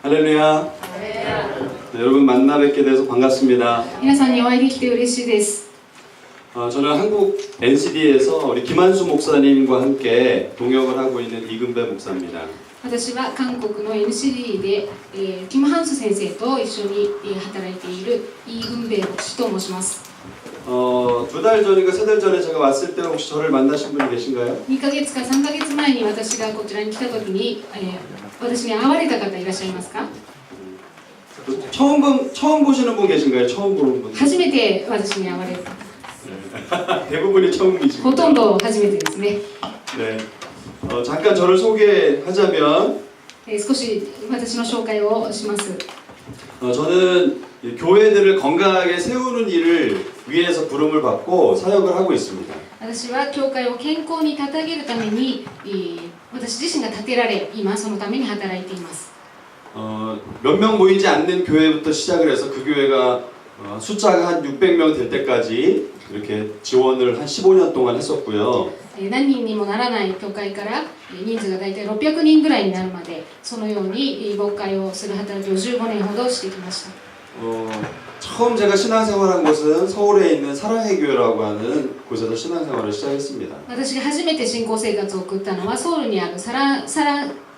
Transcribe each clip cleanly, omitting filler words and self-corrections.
할렐루야. 네, 여러분 만나 뵙게 돼서 반갑습니다. 皆さんにお会いできて嬉しいです。 저는 한국 NCD에서 우리 김한수 목사님과 함께 동역을 하고 있는 이근배 목사입니다. 私は韓国の NCD で、キム・ハンス先生と一緒に、働いているイ・グンベイ牧師と申します。 두 달 전인가 세 달 전에 제가 왔을 때 혹시 저를 만나신 분이 계신가요? 2ヶ月か3ヶ月前に私がこちらに来た時に、私に会われた方いらっしゃいますか？ 처음 보시는 분 계신가요? 처음 보는 분? 初めて私に会われた。 대부분이 처음이십니다. ほとんど初めてですね。 네. 잠깐 저를 소개하자면 少し私の紹介をします。 저는 교회들을 건강하게 세우는 일을 위해서 부름을 받고 사역을 하고 있습니다. 私は教会を健康に立て上げるために、私自身が立てられ、今そのために働いています。 몇 명 모이지 않는 교회부터 시작을 해서 그 교회가 숫자가 한 600명 될 때까지 이렇게 지원을 한 15년 동안 했었고요. 何人にもならない教会から人数が大体600人ぐらいになるまでそのように牧会をする働きを15年ほどしてきました。 처음 제가 신앙생활한 곳은 서울에 있는 사랑의 교회라고 하는 곳에서 신앙생활을 시작했습니다. 私が初めて信仰生活を送ったのはソウルにある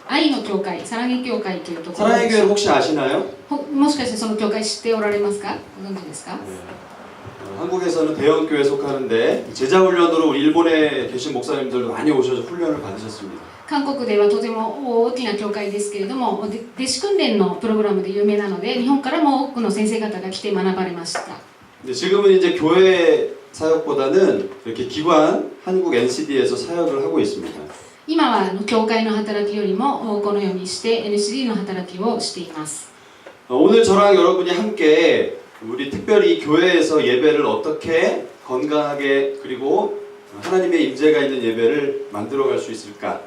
愛の教会、サラゲ教会というところ 사랑의 で 교회 す。 혹시 아시나요? もしかしてその教会知っておられますか？ご存知ですか？ 한국에서는 대형 교회에 속하는데 제자 훈련으로 우리 일본에 계신 목사님들도 많이 오셔서 훈련을 받으셨습니다. 韓国ではとても大きな教会ですけれども、弟子訓練のプログラムで有名なので、日本からも多くの先生方が来て学ばれました。 근데 지금은 이제 교회 사역보다는 이렇게 기관 한국 NCD에서 사역을 하고 있습니다. 今は教会の働きよりもこのようにして NCD の働きをしています。 오늘 저랑 여러분이 함께 우리 특별히 교회에서 예배를 어떻게 건강하게 그리고 하나님의 임재가 있는 예배를 만들어갈 수 있을까?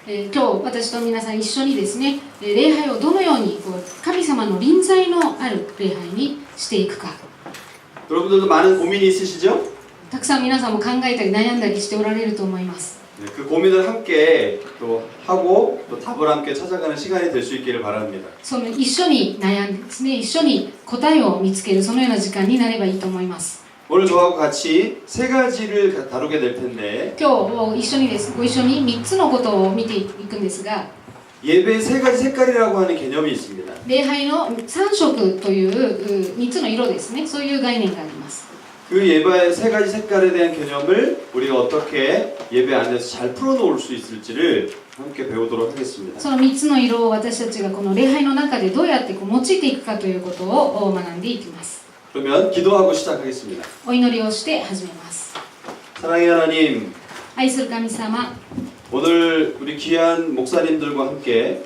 今日私と皆さん一緒にですね、礼拝をどのように神様の臨在のある礼拝にしていくか。 여러분들도 많은 고민이 있으시죠? たくさん皆さんも考えたり悩んだりしておられると思います。 그 고민을 함께 또 하고 또 답을 함께 찾아가는 시간이 될 수 있기를 바랍니다. その一緒に悩んでですね、一緒に答えを見つけるそのような時間になればいいと思います。 오늘 저하고 같이 세 가지를 다루게 될 텐데 今日一緒にですご一緒に3つのことを見ていくんですが、 예배 세 가지 색깔이라고 하는 개념이 있습니다. 礼拝の3色という3つの色ですね、そういう概念があります。 그 예배의 세 가지 색깔에 대한 개념을 우리가 어떻게 예배 안에서 잘 풀어놓을 수 있을지를 함께 배우도록 하겠습니다. その3つの色を私たちがこの礼拝の中でどうやって用いていくかということを学んでいきます。 그러면 기도하고 시작하겠습니다. お祈りをして始めます。 사랑의 하나님, 愛する神様、 오늘 우리 귀한 목사님들과 함께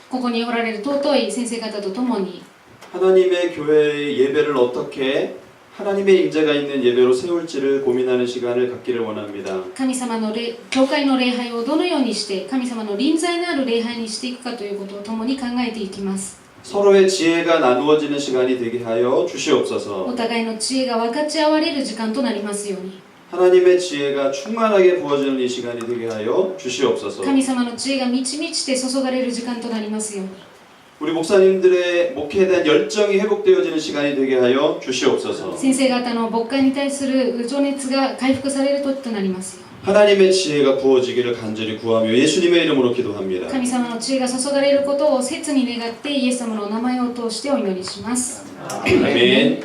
ここにおられる尊い先生方と共に 하나님의 교회의 예배를 어떻게 하나님의 임재가 있는 예배로 세울지를 고민하는 시간을 갖기를 원합니다. 神様の教会の礼拝をどのようにして神様の臨在のある礼拝にしていくかということを共に考えていきます。 서로의 지혜가 나누어지는 시간이 되게 하여 주시옵소서. お互いの知恵が分かち合われる時間となりますように。 하나님의 지혜가 충만하게 부어지는 이 시간이 되게 하여 주시옵소서. 神様の知恵が満ち満ちて注がれる時間となりますように。 우리 목사님들의 목회에 대한 열정이 회복되어지는 시간이 되게 하여 주시옵소서. 先生方の牧会に対する情熱が回復される時となりますよ。 하나님의 지혜가 부어지기를 간절히 구하며 예수님의 이름으로 기도합니다. 神様の知恵が注がれることを切に願ってイエス様のお名前を通してお祈りします。 아멘.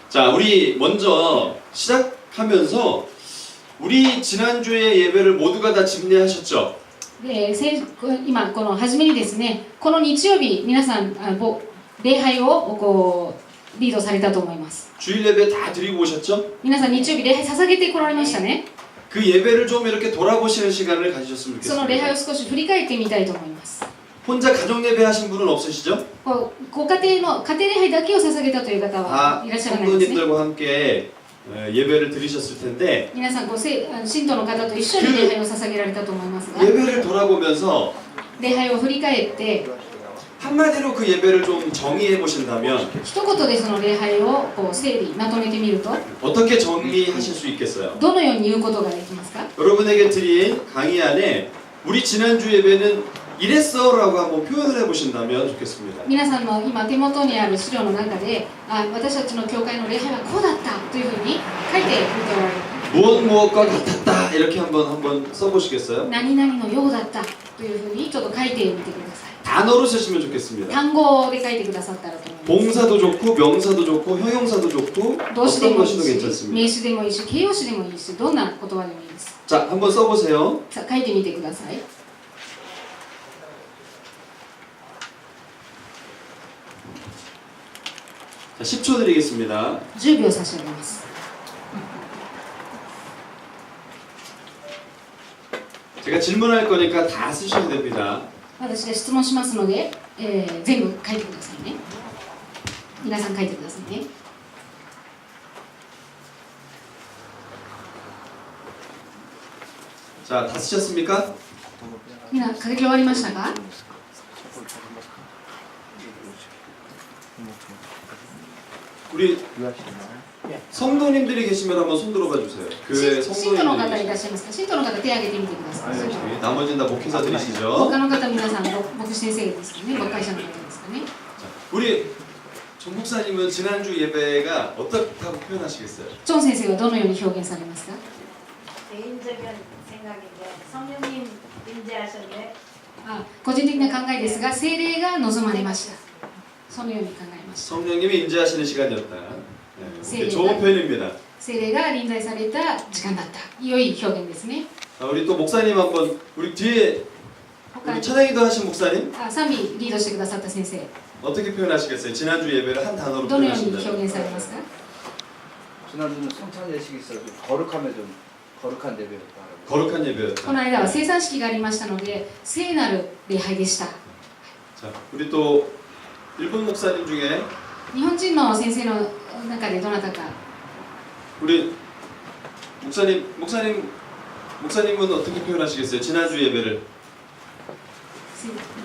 자, 우리 먼저 시작하면서 우리 지난주에 예배를 모두가 다 집례하셨죠? で今この初めにですね、この日曜日皆さん礼拝をリードされたと思います。 주일 예배 다 드리고 오셨죠? 皆さん日曜日礼拝捧げてこられましたね。 그 예배를 좀 이렇게 돌아보시는 시간을 가지셨으면 その礼拝を 좋겠습니다. 少し振り返ってみたいと思います。 혼자 가정 예배 하신 분은 없으시죠? ご家庭の家庭礼拝だけを捧げたという方は 다 いらっしゃらないですね。 성도님들과 함께 예배를 드리셨을 텐데 皆さん信徒の方と一緒に礼拝を捧げられたと思いますが、 예배를 돌아보면서 礼拝を振り返って 한마디로 그 예배를 좀 정의해 보신다면 一言でその礼拝を整理まとめてみると 어떻게 정리하실 수 있겠어요? どのように言うことができますか？ 여러분에게 드린 강의 안에 우리 지난주 예배는 이랬어라고 한번 표현을 해보신다면 좋겠습니다. 皆さんの今手元にある資料の中で私たちの教会の礼拝はこうだったというふうに書いてみておられる 무엇 무엇과 같았다 이렇게 한번 써보시겠어요? 何々のようだったというふうにちょっと書いてみてください 단어로 쓰시면 좋겠습니다. 単語で書いてくださったらと思います 봉사도 좋고 명사도 좋고 형용사도 좋고 動詞で 어떤 もいい 것이도 し 괜찮습니다. 名詞でもいいし形容詞でもいいしどんな言葉でもいいです 자, 한번 써보세요. さあ書いてみてください 자, 10초 드리겠습니다. 10秒差し上げます 제가 질문할 거니까 다 쓰셔도 됩니다. 私が質問しますので、全部書いてくださいね皆さん書いてくださいね 자, 다 쓰셨습니까? みんな書き終わりましたか 우리 성도님들이 계시면 한번 손 들어봐 주세요. 교회 信徒の方 성도님들이 いらっしゃいますか信徒の方手を挙げてみてください 계시면 나머지는 다 목회자들이시죠. 他の方皆さん牧師先生ですかね牧会者の方ですかね 자, 우리 정 목사님은 지난주 예배가 어떻다고 표현하시겠어요? チョン先生はどのように表現されますか 개인적인 생각인데 성령님 임재하셨네. 個人的な考えですが聖霊が望まれましたそのように考えました 성령님이 임재하시는 시간이었다. 네, 이렇게 좋은 표현입니다. 聖霊が臨在された時間だった良い表現ですね 자, 우리 또 목사님 한번 우리 뒤에 他 우리 に 찬양기도 하신 목사님 賛美リードしてくださった先生 어떻게 표현하시겠어요? 지난주 예배를 한 단어로 どのように 표현하신다. 表現されますか 지난주는 성찬 예식이 있어서 거룩함에 좀 거룩한 예배였다. 거룩한 예배였다. この間は生産式がありましたので聖なる礼拝でした 자, 우리 또 일본 목사님 중에 日本人の先生の中でどなたか 우리 목사님은 어떻게 표현하시겠어요? 지난주 예배를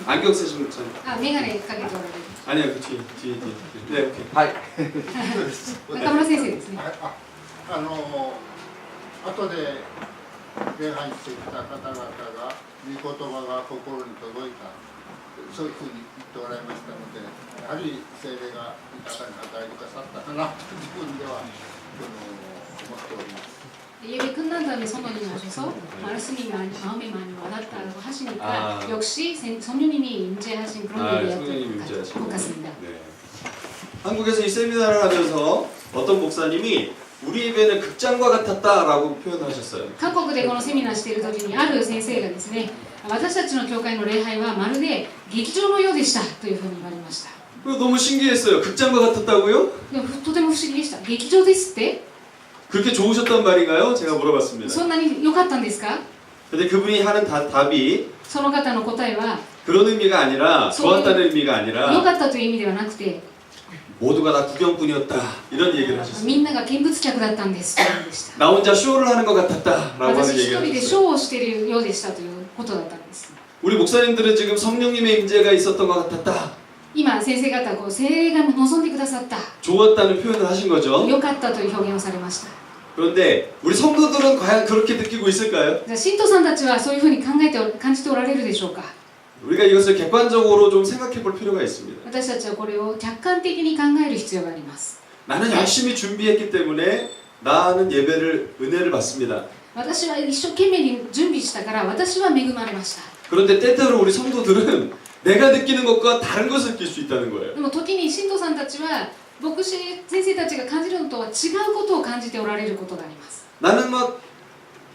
안경 쓰신 목사님 メガネかけておられる 아니요 그 뒤에 네 오케이 하이. 中村先生ですね後で礼拝してきた方々が御言葉が心に届いたそういうふうに言っておられましたのでやはり聖霊が豊かに与えてくださったかなと自分では思っております 예배 끝난 다음에 성도님이 하셔서 말씀이 마음에 많이 와닿다고 하시니까 역시 성령님이 임재하신 그런 성령님 예배였던 임재하신 것 같습니다. 네. 한국에서 이 세미나를 하면서 어떤 목사님이 우리 예배는 극장과 같았다라고 표현하셨어요. 韓国でこのセミナーしている時にある先生がですね私たちの教会の礼拝はまるで劇場のようでしたというふうに言われました 그거 너무 신기했어요. 극장과 같았다고요? でもとても不思議でした劇場ですって 그렇게 좋으셨단 말인가요? 제가 물어봤습니다. そんなに良かったんですか 근데 그분이 하는 답이 その方の答えは 그런 의미가 아니라 좋았다는 의미가 良 아니라 かったという意味ではなくて 모두가 다 구경꾼이었다 이런 얘기를 하셨어요. みんなが見物客だったんですという意味でした 나 혼자 쇼를 하는 것 같았다라고 하는 私一 얘기를 人でシ 하셨어요. ョーをしているようでしたということだったんです 우리 목사님들은 지금 성령님의 임재가 있었던 것 같았다. 今先生方は聖霊が望んでくださった 좋았다는 표현을 하신 거죠. 良かったという表現をされました 그런데 우리 성도들은 과연 그렇게 느끼고 있을까요? じゃあ信徒さんたちはそういうふうに感じておられるでしょうか 우리가 이것을 객관적으로 좀 생각해 볼 필요가 있습니다. 私たちはこれを客観的に考える必要があります 나는 열심히 준비했기 때문에 나는 예배를 은혜를 받습니다. 私は一生懸命に準備したから私は恵まれました 그런데 때때로 우리 성도들은 내가 느끼는 것과 다른 것을 느낄 수 있다는 거예요. でも時に信徒さんたちは牧師先生たちが感じるのとは違うことを感じておられることがあります 나는 막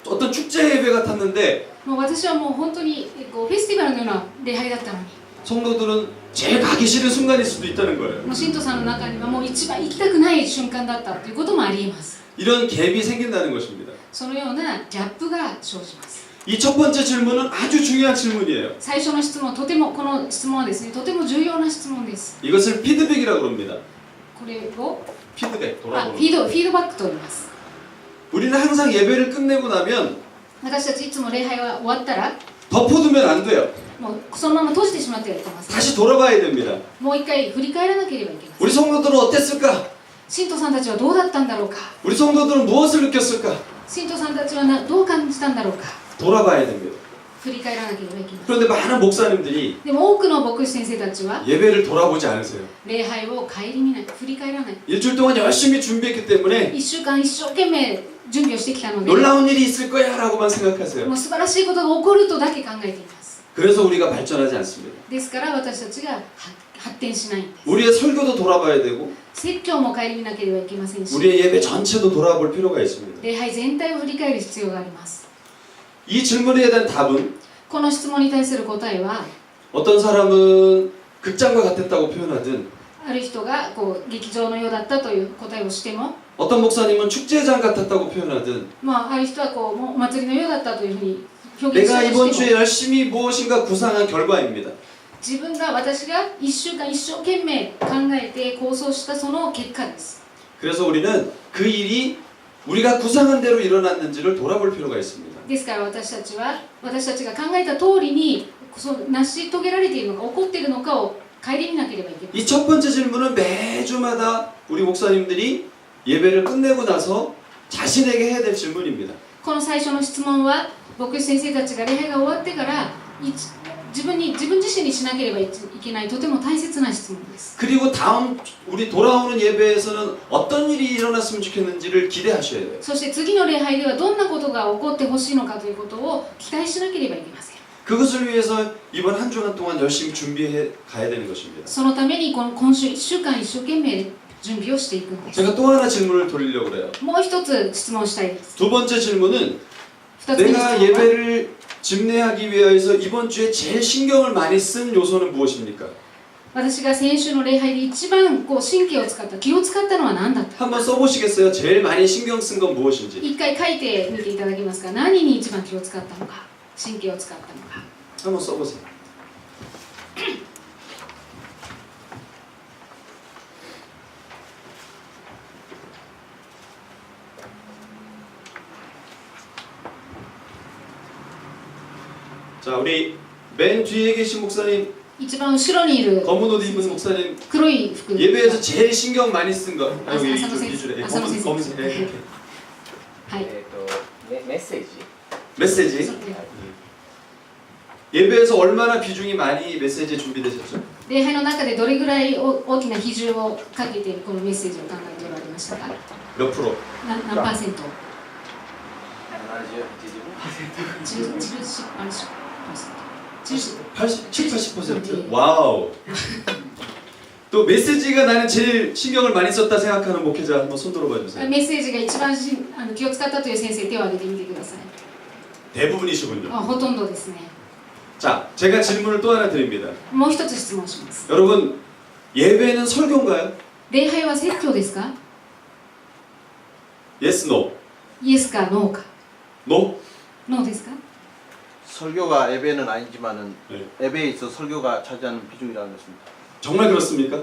어떤 축제 예배 같았는데 もう私はもう本当にフェスティバルのような礼拝だったのに 성도들은 제일 가기 싫은 순간일 수도 있다는 거예요. もう信徒さんの中にはもう一番行きたくない瞬間だったということもありえます 이런 갭이 생긴다는 것입니다. そのようなギャップが生じます 이 첫 번째 질문은 아주 중요한 질문이에요. 最初の質問とてもこの質問はですねとても重要な質問です 이것을 피드백이라고 합니다. これを 피드백 フ 돌아보는. ィードバックと言います 우리는 항상 예배를 끝내고 나면 私たちいつも礼拝が終わったら 덮어두면 안 돼요. もうそのまま閉じてしまってはいけません 다시 돌아봐야 됩니다. もう一回振り返らなければいけません 우리 성도들은 어땠을까? 信徒さんたちはどうだったんだろうか 우리 성도들은 무엇을 느꼈을까? 信徒さんたちはどう感じたんだろうか 돌아봐야 됩니다. 振り返らなければいけない。 그런데 많은 목사님들이 でも多くの牧師先生たちは 예배를 돌아보지 않으세요. 礼拝を顧みない、振り返らない。 일주일 동안 열심히 준비했기 때문에 1週間一生懸命準備をしてきたので、 놀라운 일이 있을 거야 라고만 생각하세요. もう素晴らしいことが起こるとだけ考えています。 그래서 우리가 발전하지 않습니다. ですから私たちが発展しないんです。 우리의 설교도 돌아봐야 되고 説教も顧みなければいけませんし、 우리의 예배 전체도 돌아볼 필요가 있습니다. 礼拝全体を振り返る必要があります。 이 질문에 대한 답은 この質問に対する答えは、 어떤 사람은 극장과 같았다고 표현하든 ある人がこう劇場のようだったという答えをしても、 어떤 목사님은 축제장 같았다고 표현하든 まあ、ある人はこうお祭りのようだったというふうに表現 내가 した 이번 として 주에 も、 열심히 무엇인가 구상한 결과입니다. 私が1週間一生懸命考えて構想したその結果です。 그래서 우리는 그 일이 우리가 구상한 대로 일어났는지를 돌아볼 필요가 있습니다. ですから私たちが考えた通りに成し遂げられているのか起こっているのかを顧みなければいけない。 이 첫 번째 질문은 매주마다 우리 목사님들이 예배를 끝내고 나서 자신에게 해야 될 질문입니다. この最初の質問は牧師先生たちが礼拝が終わってから自分自身にしなければいけないとても大切な質問です。 그리고 다음 우리 돌아오는 예배에서는 어떤 일이 일어났으면 좋겠는지를 기대하셔야 돼요. そして次の礼拝ではどんなことが起こってほしいのかということを期待しなければいけません。 그것을 위해서 이번 한 주간 동안 열심히 준비해 가야 되는 것입니다. そのために今週1週間一生懸命準備をしていくんです。 제가 또 하나 질문을 돌리려고 그래요. もう一つ質問したいです。 두 번째 질문은 二つ目の質 내가 問は 예배를 집례하기 위해서 이번 주에 제일 신경을 많이 쓴 요소는 무엇입니까? 私が先週の礼拝で一番神経を使った気を使ったのは何だった 한번 써보시겠어요? 제일 많이 신경 쓴 건 무엇인지. 一回書いてみていただけますか。何に一番気を使ったのか、神経を使ったのか。 한번 써보세요. 자, 우리 맨 뒤에 계신 목사님, 一番後ろにいる 검은 옷 입은 목사님, 黒い服、 예배에서 제일 신경 많이 쓴 거. 아, 여기 아사노 이쪽 센스. 이줄에 아사노 센스. 검은색. 네, 이렇게. はい、 メッセージ 메시지. そうね 예배에서 얼마나 비중이 많이 메시지에 준비되셨죠? 礼拝の中でどれぐらい大きな比重をかけてこのメッセージを考えておられましたか。 몇 프로? 何パーセント。 70、80% 80, 80% 와우. 또 메시지가 나는 제일 신경을 많이 썼다 생각하는 목회자 한번 손 들어봐 주세요. メッセージが一番気を使ったという先生、手を挙げてみてください。 대부분이시군요. ほとんどですね。 자, 제가 질문을 또 하나 드립니다. もう一つ質問します。 여러분, 예배는 설교인가요? 礼拝は説教ですか。 Yes, no. イエスかノーか。 No? ノーですか。 설교가 예배는 아니지만은 네. 예배에 있어 설교가 차지하는 비중이라는 것입니다. 정말 그렇습니까?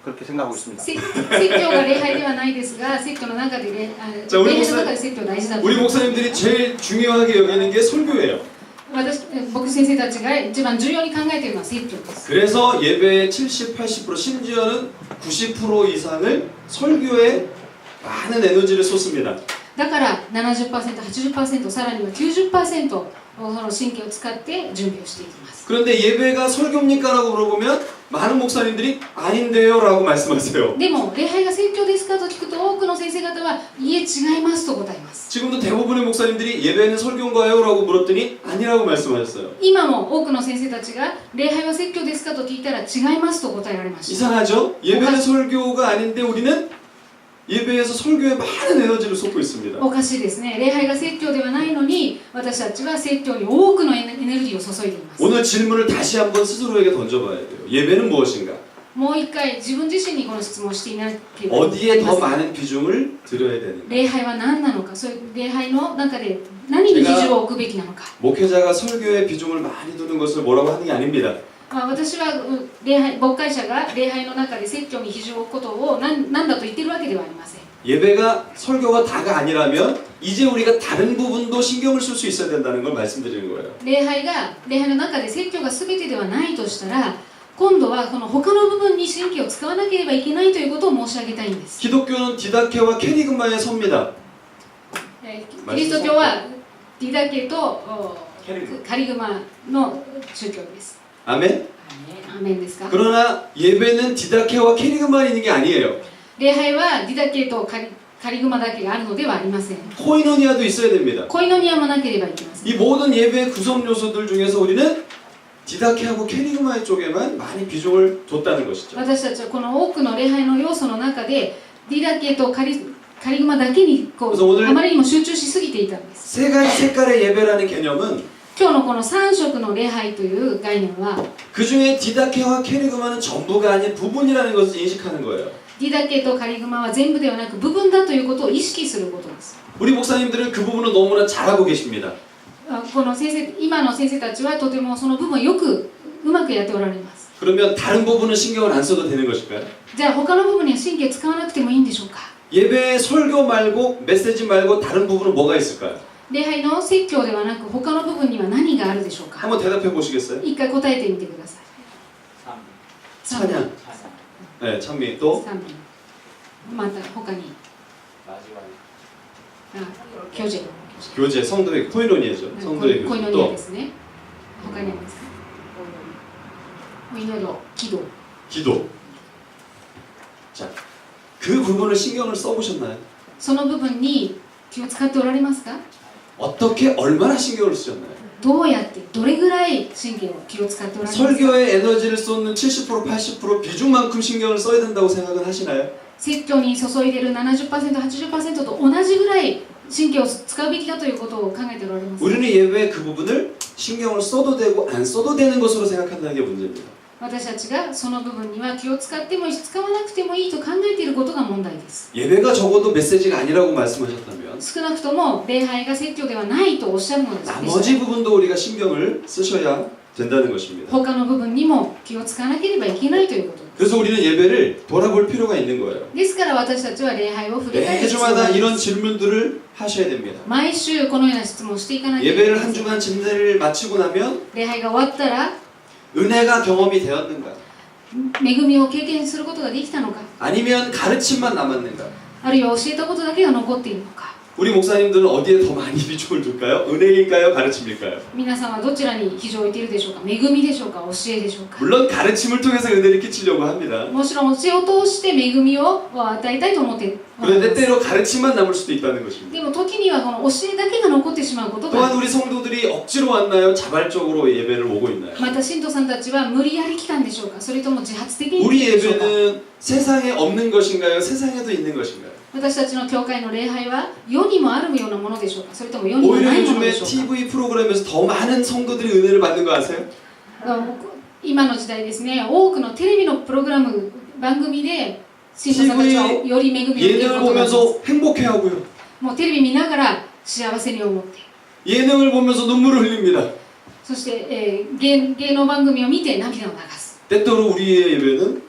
그렇게 생각하고 있습니다. 説教が礼拝ではないですが、説教の中で礼拝の中で説教大事だと。 우리 목사님들이 제일 중요하게 여기는 게 설교예요. 牧師先生たちが一番重要に考えているのは説教です。 그래서 예배의 70, 80% 심지어는 90% 이상을 설교에 많은 에너지를 쏟습니다. だから 70%、80%、さらには 90% その神経を使って準備をしていきます。 그런데 예배가 설교입니까? 라고 물어보면 많은 목사님들이 아닌데요 라고 말씀하세요. でも礼拝が説教ですかと聞くと多くの先生方はいえ違いますと答えます。 지금도 대부분의 목사님들이 예배는 설교인가요? 라고 물었더니 아니라고 말씀하셨어요. 今も多くの先生たちが礼拝は説教ですかと聞いたら違いますと答えられました。 이상하죠? 예배는 설교가 아닌데 우리는 예배에서 설교에 많은 에너지를 쏟고 있습니다. おかしいですね。礼拝が説教ではないのに私たちは説教に多くのエネルギーを注いでいます。 오늘 질문을 다시 한번 스스로에게 던져봐야 돼요. 예배는 무엇인가? もう一回自分自身にこの質問をしていなければい 어디에 けま 더 せん。 많은 비중을 들여야 되는가? 礼拝は何なのか、そういう礼拝の中で何に比重を置くべきなのか。 목회자가 설교에 비중을 많이 두는 것을 뭐라고 하는 게 아닙니다. 私は礼拝牧会者が礼拝の中で説教に比重を置くことを何だと言っているわけではありません。 예배가 설교가 다가 아니라면 이제 우리가 다른 부분도 신경을 쓸 수 있어야 된다는 걸 말씀드리는 거예요. 礼拝の中で説教が全てではないとしたら、今度はこの他の部分に神経を使わなければいけないということを申し上げたいんです。 기독교는 디다케와 케리그마에 섭니다. キリスト教はディダケとケルグカリグマの宗教です。 아멘. アーメンですか。 그러나 예배는 디다케와 캐리그만 있는 게 아니에요. 礼拝はディダケとカリグマだけがあるのではありません。 코이노니아도 있어야 됩니다. コイノニアもなければいけません。 이 모든 예배의 구성 요소들 중에서 우리는 디다케하고 캐리그마의 쪽에만 많이 비중을 뒀다는 것이죠. 私たちはこの多くの礼拝の要素の中でディダケとカリグマだけにこそううあまりにも集中しすぎていたんです。 세 가지 색깔의 예배라는 개념은 今日のこの3色の礼拝という概念は 그 중에 디다케와 캐리그마는 전부가 아닌 부분이라는 것을 인식하는 거예요. ディダケとカリグマは全部ではなく部分だということを意識することです。 우리 목사님들은 그 부분을 너무나 잘하고 계십니다. この今の先生たちはとてもその部分をよくうまくやっておられます。 그러면 다른 부분은 신경을 안 써도 되는 것일까요? じゃあ他の部分には神経使わなくてもいいんでしょうか。 예배의 설교 말고 메시지 말고 다른 부분은 뭐가 있을까요? 礼拝の説教ではなく他の部分には何があるでしょうか。 한번 대답해 보시겠어요? 一回答えてみてください。 賛美 찬양, 찬양 네, 찬미 또 賛美また他に交わ教授 교제, 성도의 코이노니아죠. コ 성도의 イノ 교제 ニアで 또 すね。他にありますか。お祈り、祈祷。 기도. 자, 그 부분을 신경을 써보셨나요? その部分に気を使っておられますか。 어떻게 얼마나 신경을 쓰셨나요? どうやってどれぐらい神経を気を使っておられますか。 설교에 에너지를 쏟는 70% 80% 비중만큼 신경을 써야 된다고 생각은 하시나요? 説教に注いでいる 70%、80% と同じぐらい神経を使うべきだということを考えておられます。 우리는 예배에 그 부분을 신경을 써도 되고 안 써도 되는 것으로 생각한다는 게 문제입니다. 私たちがその部分には気を使ってもいいし使わなくてもいいと考えていることが問題です。 예배가 적어도 메시지가 아니라고 말씀하셨다면 少なくとも礼拝が説教ではないとおっしゃるのです。 나머지 부분도 우리가 신경을 쓰셔야 된다는 것입니다. 他の部分にも気を使わなければいけないということです。 그래서 우리는 예배를 돌아볼 필요가 있는 거예요. ですから私たちは礼拝を振り返る必要があ 매주마다 りま 이런 す。 질문들을 하셔야 됩니다. 毎週このような質問をしていかなければいけ 예배를 ま 한 せん。 주간 진대를 마치고 나면 礼拝が終わったら 은혜가 경험이 되었는가? 恵みを経験することができたのか、 아니면 가르침만 남았는가? あるいは教えたことだけが残っているのか。 우리 목사님들은 어디에 더 많이 비중을 둘까요? 은혜일까요? 가르침일까요? 皆さんはどちらに非常を置いているでしょうか。恵みでしょうか、教えでしょうか。 물론 가르침을 통해서 은혜를 끼치려고 합니다. もちろん教えを通して恵みを与えたいと思っておられ 그런데 ます。 때로 가르침만 남을 수도 있다는 것입니다. でも時にはこの教えだけが残ってしまうことがあ 또한 る。 우리 성도들이 억지로 왔나요? 자발적으로 예배를 오고 있나요? また信徒さんたちは無理やり来たんでしょうか、それとも自発的に来 우리 たんでしょうか。 예배는 세상에 없는 것인가요? 세상에도 있는 것인가요? 私たちの教会の礼拝は世にもあるようなものでしょうか、それとも世にも 오히려 ないもの 요즘에 でしょうか。 TV 프로그램에서 더 많은 성도들이 은혜를 받는 거 아세요? 今の時代ですね、多くのテレビのプログラム番組で信徒さんたちはより恵みを受ける 예능을 ことがあります。 보면서 행복해하고요. もうテレビ見ながら幸せに思って、 예능을 보면서 눈물을 흘립니다. そして、芸能番組を見て涙を流す。 때때로 우리의 예배는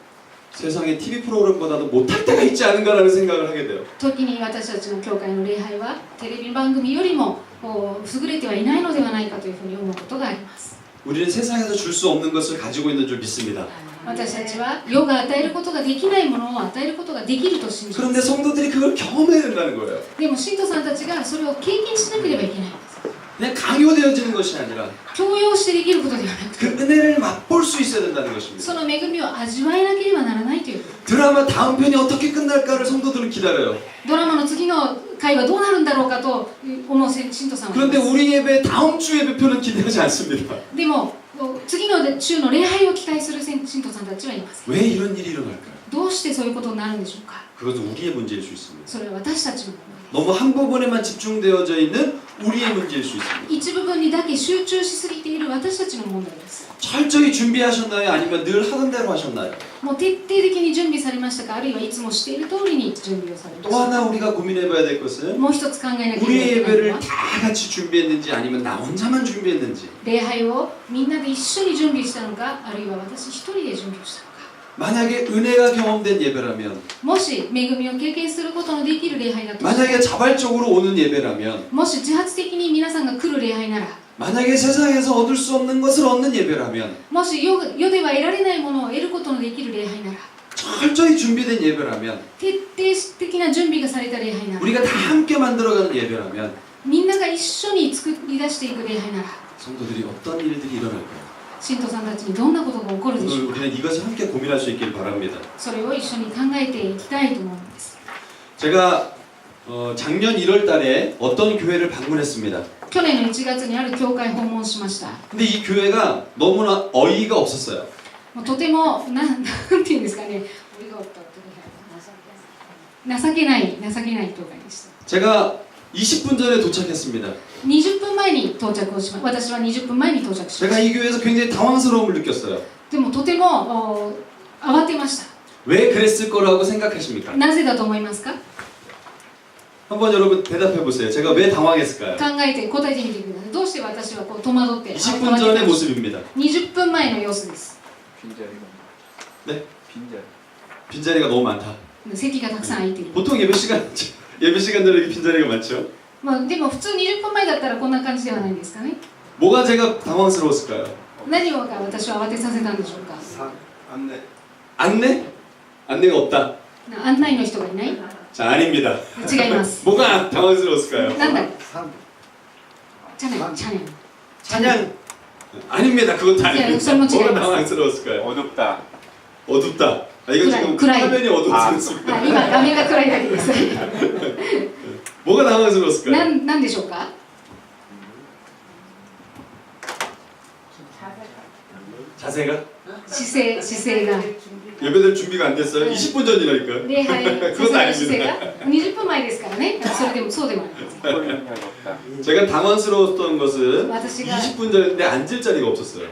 세상의 TV 프로그램보다도 못할 때가 있지 않은가라는 생각을 하게 돼요. 時に私たちの教会の礼拝はテレビ番組よりも優れてはいないのではないかというふうに思うことがあります。 우리는 세상에서 줄 수 없는 것을 가지고 있는 줄 믿습니다. 私たちは世が与えることができないものを与えることができると信じま 그런데 す。 성도들이 그걸 경험해야 된다는 거예요. でも信徒さんたちがそれを経験しなければいけないんです。 그냥 강요되어지는 것이 아니라 強要してできることではなく 그 て、 은혜를 맛볼 수 있어야 된다는 것입니다. その恵みを味わえなければならないということ。 드라마 다음 편이 어떻게 끝날까를 성도들은 기다려요. ドラマの次の回はどうなるんだろうかと思う信徒さんはいま 그런데 す。 우리 예배 다음 주 예배표는 기대하지 않습니다. でも次の週の礼拝を期待する信徒さんたちはいます。 왜 이런 일이 일어날까요? どうしてそういうことになるんでしょうか。 그것은 우리의 문제일 수 있습니다. それは私たちの問題。 너무 한 부분에만 집중되어져 있는 우리의 문제일 수 있습니다. 一部分にだけ集中しすぎている私たちの問題です。 철저히 준비하셨나요? 아니면 늘 하던 대로 하셨나요? もう徹底的に準備されましたか、あるいはいつもしている通りに準備をされま 또 した 하나 우리가 고민해봐야 될 것은 もう一つ考えなければい 우리의 けないの 예배를 は 다 같이 준비했는지 아니면 나 혼자만 준비했는지 礼拝をみんなで一緒に準備したのか、あるいは私一人で準備をしたのか。 만약에 은혜가 경험된 예배라면 もし恵みを経験することのできる礼拝だとしたら、 만약에 자발적으로 오는 예배라면 もし自発的に皆さんが来る礼拝なら、 만약에 세상에서 얻을 수 없는 것을 얻는 예배라면 もし世では得られないものを得ることのできる礼拝なら、 철저히 준비된 예배라면 徹底的な準備がされた礼拝なら、 우리가 다 함께 만들어가는 예배라면 みんなが一緒に作り出していく礼拝なら、 성도들이 어떤 일들이 일어날까요? 信徒さんたちにどんなことが起こるでしょ 오늘 うか。 우리는 이것을 함께 고민할 수 있길 바랍니다. それを一緒に考えていきたいと思うんです。 제가 작년 1월 달에 어떤 교회를 방문했습니다. 去年の1月にある教会訪問しました。 근데 이 교회가 너무나 어이가 없었어요. もうとてもなんていうんですかね、情けない教会でした。 제가 20분 전에 도착했습니다. 20分前に到着をしました。私は20分前に到着しま 제가 した。 이 교회에서 굉장히 당황스러움을 느꼈어요. でもとても慌てました。 왜 그랬을 거라고 생각하십니까? なぜだと思いますか？ 한번 여러분 대답해 보세요. 제가 왜 당황했을까요? 考えて答えてみてください。どうして私はこう戸惑って 20분 전의 모습입니다. 20分前の様子です。 빈자리가 네? 빈자리. 빈자리가 너무 많다. 席がたくさん空いている。 보통 예배 시간대로 이렇게 빈자리가 많죠? まあでも普通20分前だったらこんな感じではないですかね。 뭐가 제가 당황스러웠을까요? 何をか私は慌てさせたんでしょうか。 안내? 안내가 없다. 案内の人がいない？ 자, 아닙니다. 違います。 뭐가 당황스러웠을까요? なんだ？ 산. チャネル、チャネル。 찬양. 아닙니다. 그것도 아닙니다. 예, 설문 뭐가 제가 당황스러웠을까요? 어둡다. 어둡다. 아, 이거 지금 그라이. 화면이 어두워졌습니다. あ、今画面が暗いだけです。 뭐가 당황스러웠을까요? なんでしょうか？ 자세가? 姿勢が。 예배될 준비가 안 됐어요? 20분 전이라니까요. 礼拝 그건 させる姿勢 아닙니다. が20分前ですからね。それでもそうでもありません。 설명력이 없다. 제가 당황스러웠던 것은 私が 20분 전인데 앉을 자리가 없었어요.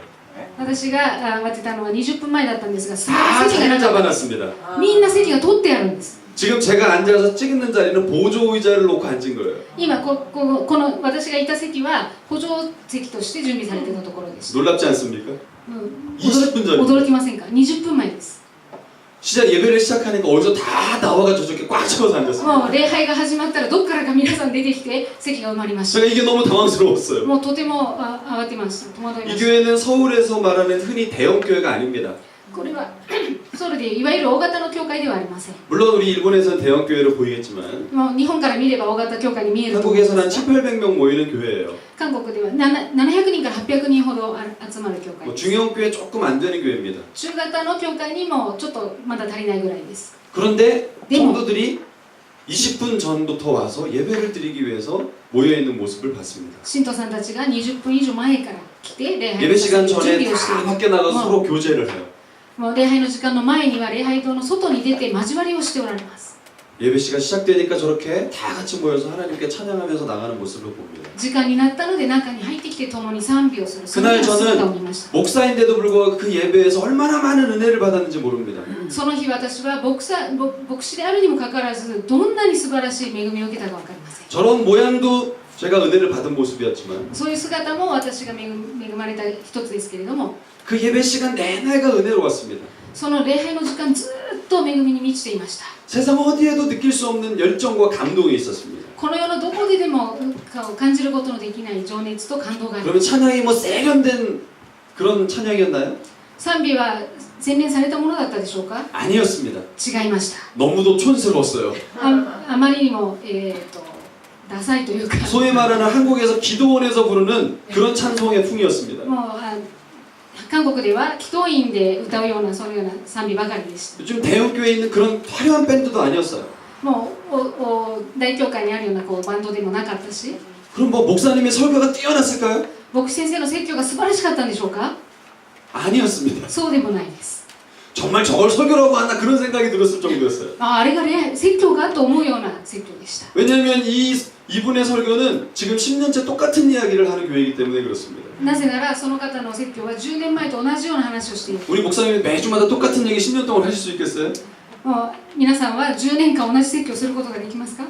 私が慌てたのは20分前だったんですが、 다 席が 자리를 なかったんです。 잡아놨습니다. みんな席が取ってあるんです。 지금 제가 앉아서 찍는 자리는 보조 의자를 놓고 앉은 거예요. 今この私がいた席は補助席として準備されていたところです。 놀랍지 않습니까? 20분 驚 전. きませんか？20分前です。 시작 예배를 시작하니까 어디서 다 나와가지고 저렇게 꽉 채워서 앉았습니다. もう礼拝が始まったらどっからか皆さん出てきて席が埋まりまし 제가 이게 너무 당황스러웠어요. た。もうとても慌てました。戸惑いま 이 した。 교회는 서울에서 말하는 흔히 대형 교회가 아닙니다. これはソウルでいういわゆる大型の教会ではありません。 물론 우리 일본에서는 대형 교회로 보이겠지만 もう日本から見れば大型教会に見えると思うん 한국에서는 で 한 す 7, 800명 모이는 교회예요. 韓国では700人から800人ほど集まる教会 뭐 です。 중형 교회 조금 안 되는 교회입니다. 中型の教会にもちょっとまだ足りないぐらいです。 그런데 네. 성도들이 20분 전부터 와서 예배를 드리기 위해서 모여 있는 모습을 봤습니다. 信徒さんたちが20分以上前から来て礼拝 예배 の 시간 準 전에 備をしてい 다 る。 밖에 나가서 뭐. 서로 교제를 해요. もう礼拝の時間の前には礼拝堂の外に出て交わりをしておられます。 예배 시간 시작되니까 저렇게 다 같이 모여서 하나님께 찬양하면서 나가는 모습을 봅니다. 時間になったので中に入ってきて共に賛美をするその 그날 ような姿を 저는 見ました。 목사인데도 불구하고 그 예배에서 얼마나 많은 은혜를 받았는지 모릅니다. その日私は牧師であるにもかかわらずどんなに素晴らしい恵みを受けたか分かりません。 저런 모양도 제가 은혜를 받은 모습이었지만 そういう姿も私が恵まれた一つですけれども、 그 예배 시간 내내가 은혜로웠습니다. その礼拝の時間ずっと恵みに満ちていました。 세상 어디에도 느낄 수 없는 열정과 감동이 있었습니다. この世のどこでも感じることのできない情熱と感動がありま 그러면 す。 찬양이 뭐 세련된 그런 찬양이었나요? 賛美は洗練されたものだったでしょうか？ 아니었습니다. 違いました。 너무도 촌스러웠어요. あまりにも、ダサいというか 소위 말하는 한국에서 기도원에서 부르는 그런 찬송의 풍이었습니다. もう韓国では祈祷院で歌うようなそういうような賛美ばかりでした。 요즘 대형 교회에 있는 그런 화려한 밴드도 아니었어요. もう大教会にあるようなバンドでもなかったし、 그럼 뭐 목사님의 설교가 뛰어났을까요? 牧師先生の説教が素晴らしかったんでしょうか？ 아니었습니다. そうでもないです。 정말 저걸 설교라고 하나 그런 생각이 들었을 정도였어요. あれがね説教かと思うような説教でした。 왜냐하면 이분의 설교는 지금 10년째 똑같은 이야기를 하는 교회이기 때문에 그렇습니다. なぜならその方の説教は10年前と同じような話をしている。 우리 목사님이 매주마다 똑같은 얘기 10년 동안 하실 수 있겠어요? もう皆さんは10年間同じ説教することができますか？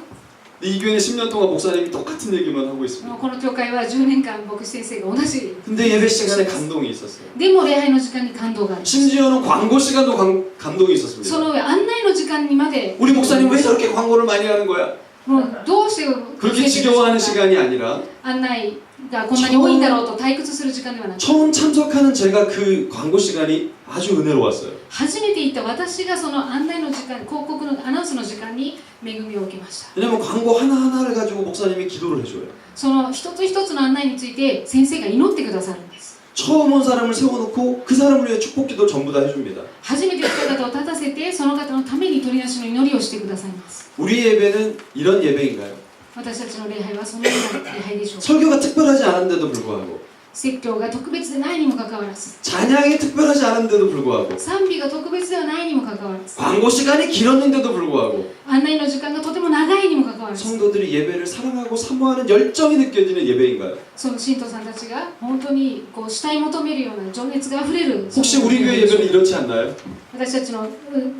이 교회는 10년 동안 목사님이 똑같은 얘기만 하고 있습니다. この教会は10年間牧師先生が同じ。 근데 예배 시간에 감동이 있었어요. でも礼拝の時間に感動がある。 심지어는 광고 시간도 감동이 そ 있었습니다. の上案内の時間にまで 우리 목사님 왜 저렇게 광고를 많이 하는 거야? もうどうして 그렇게 지겨워하는 시간이 아니라 案内がこんなに多いんだろうと退屈する時間ではなく、 처음 참석하는 제가 그 광고 시간이 아주 은혜로웠어요. 初めて行った私がその案内の時間、広告のアナウンスの時間に恵みを受けました。 왜냐면 광고 하나하나를 가지고 목사님이 기도를 해줘요. その一つ一つの案内について先生が祈ってくださるんです。 처음 온 사람을 세워놓고 그 사람을 위해 축복기도 전부 다 해줍니다. 初めて来た方を立たせて、その方のために取り出しの祈りをしてくださいます。 우리 예배는 이런 예배인가요? 私たちの礼拝はそのような礼拝でしょうか。 설교가 특별하지 않은데도 불구하고 説教が特別でないにもかかわらず、 찬양이 특별하지 않은데도 불구하고 賛美が特別ではないにもかかわらず、 광고 시간이 길었는데도 불구하고 案内の時間がとても長いにもかかわらず、 성도들이 예배를 사랑하고 사모하는 열정이 느껴지는 예배인가요? その信徒さんたちが本当にこう慕い求めるような情熱があふれる。 혹시 우리 교회 예배는 이렇지 않나요? 私たちの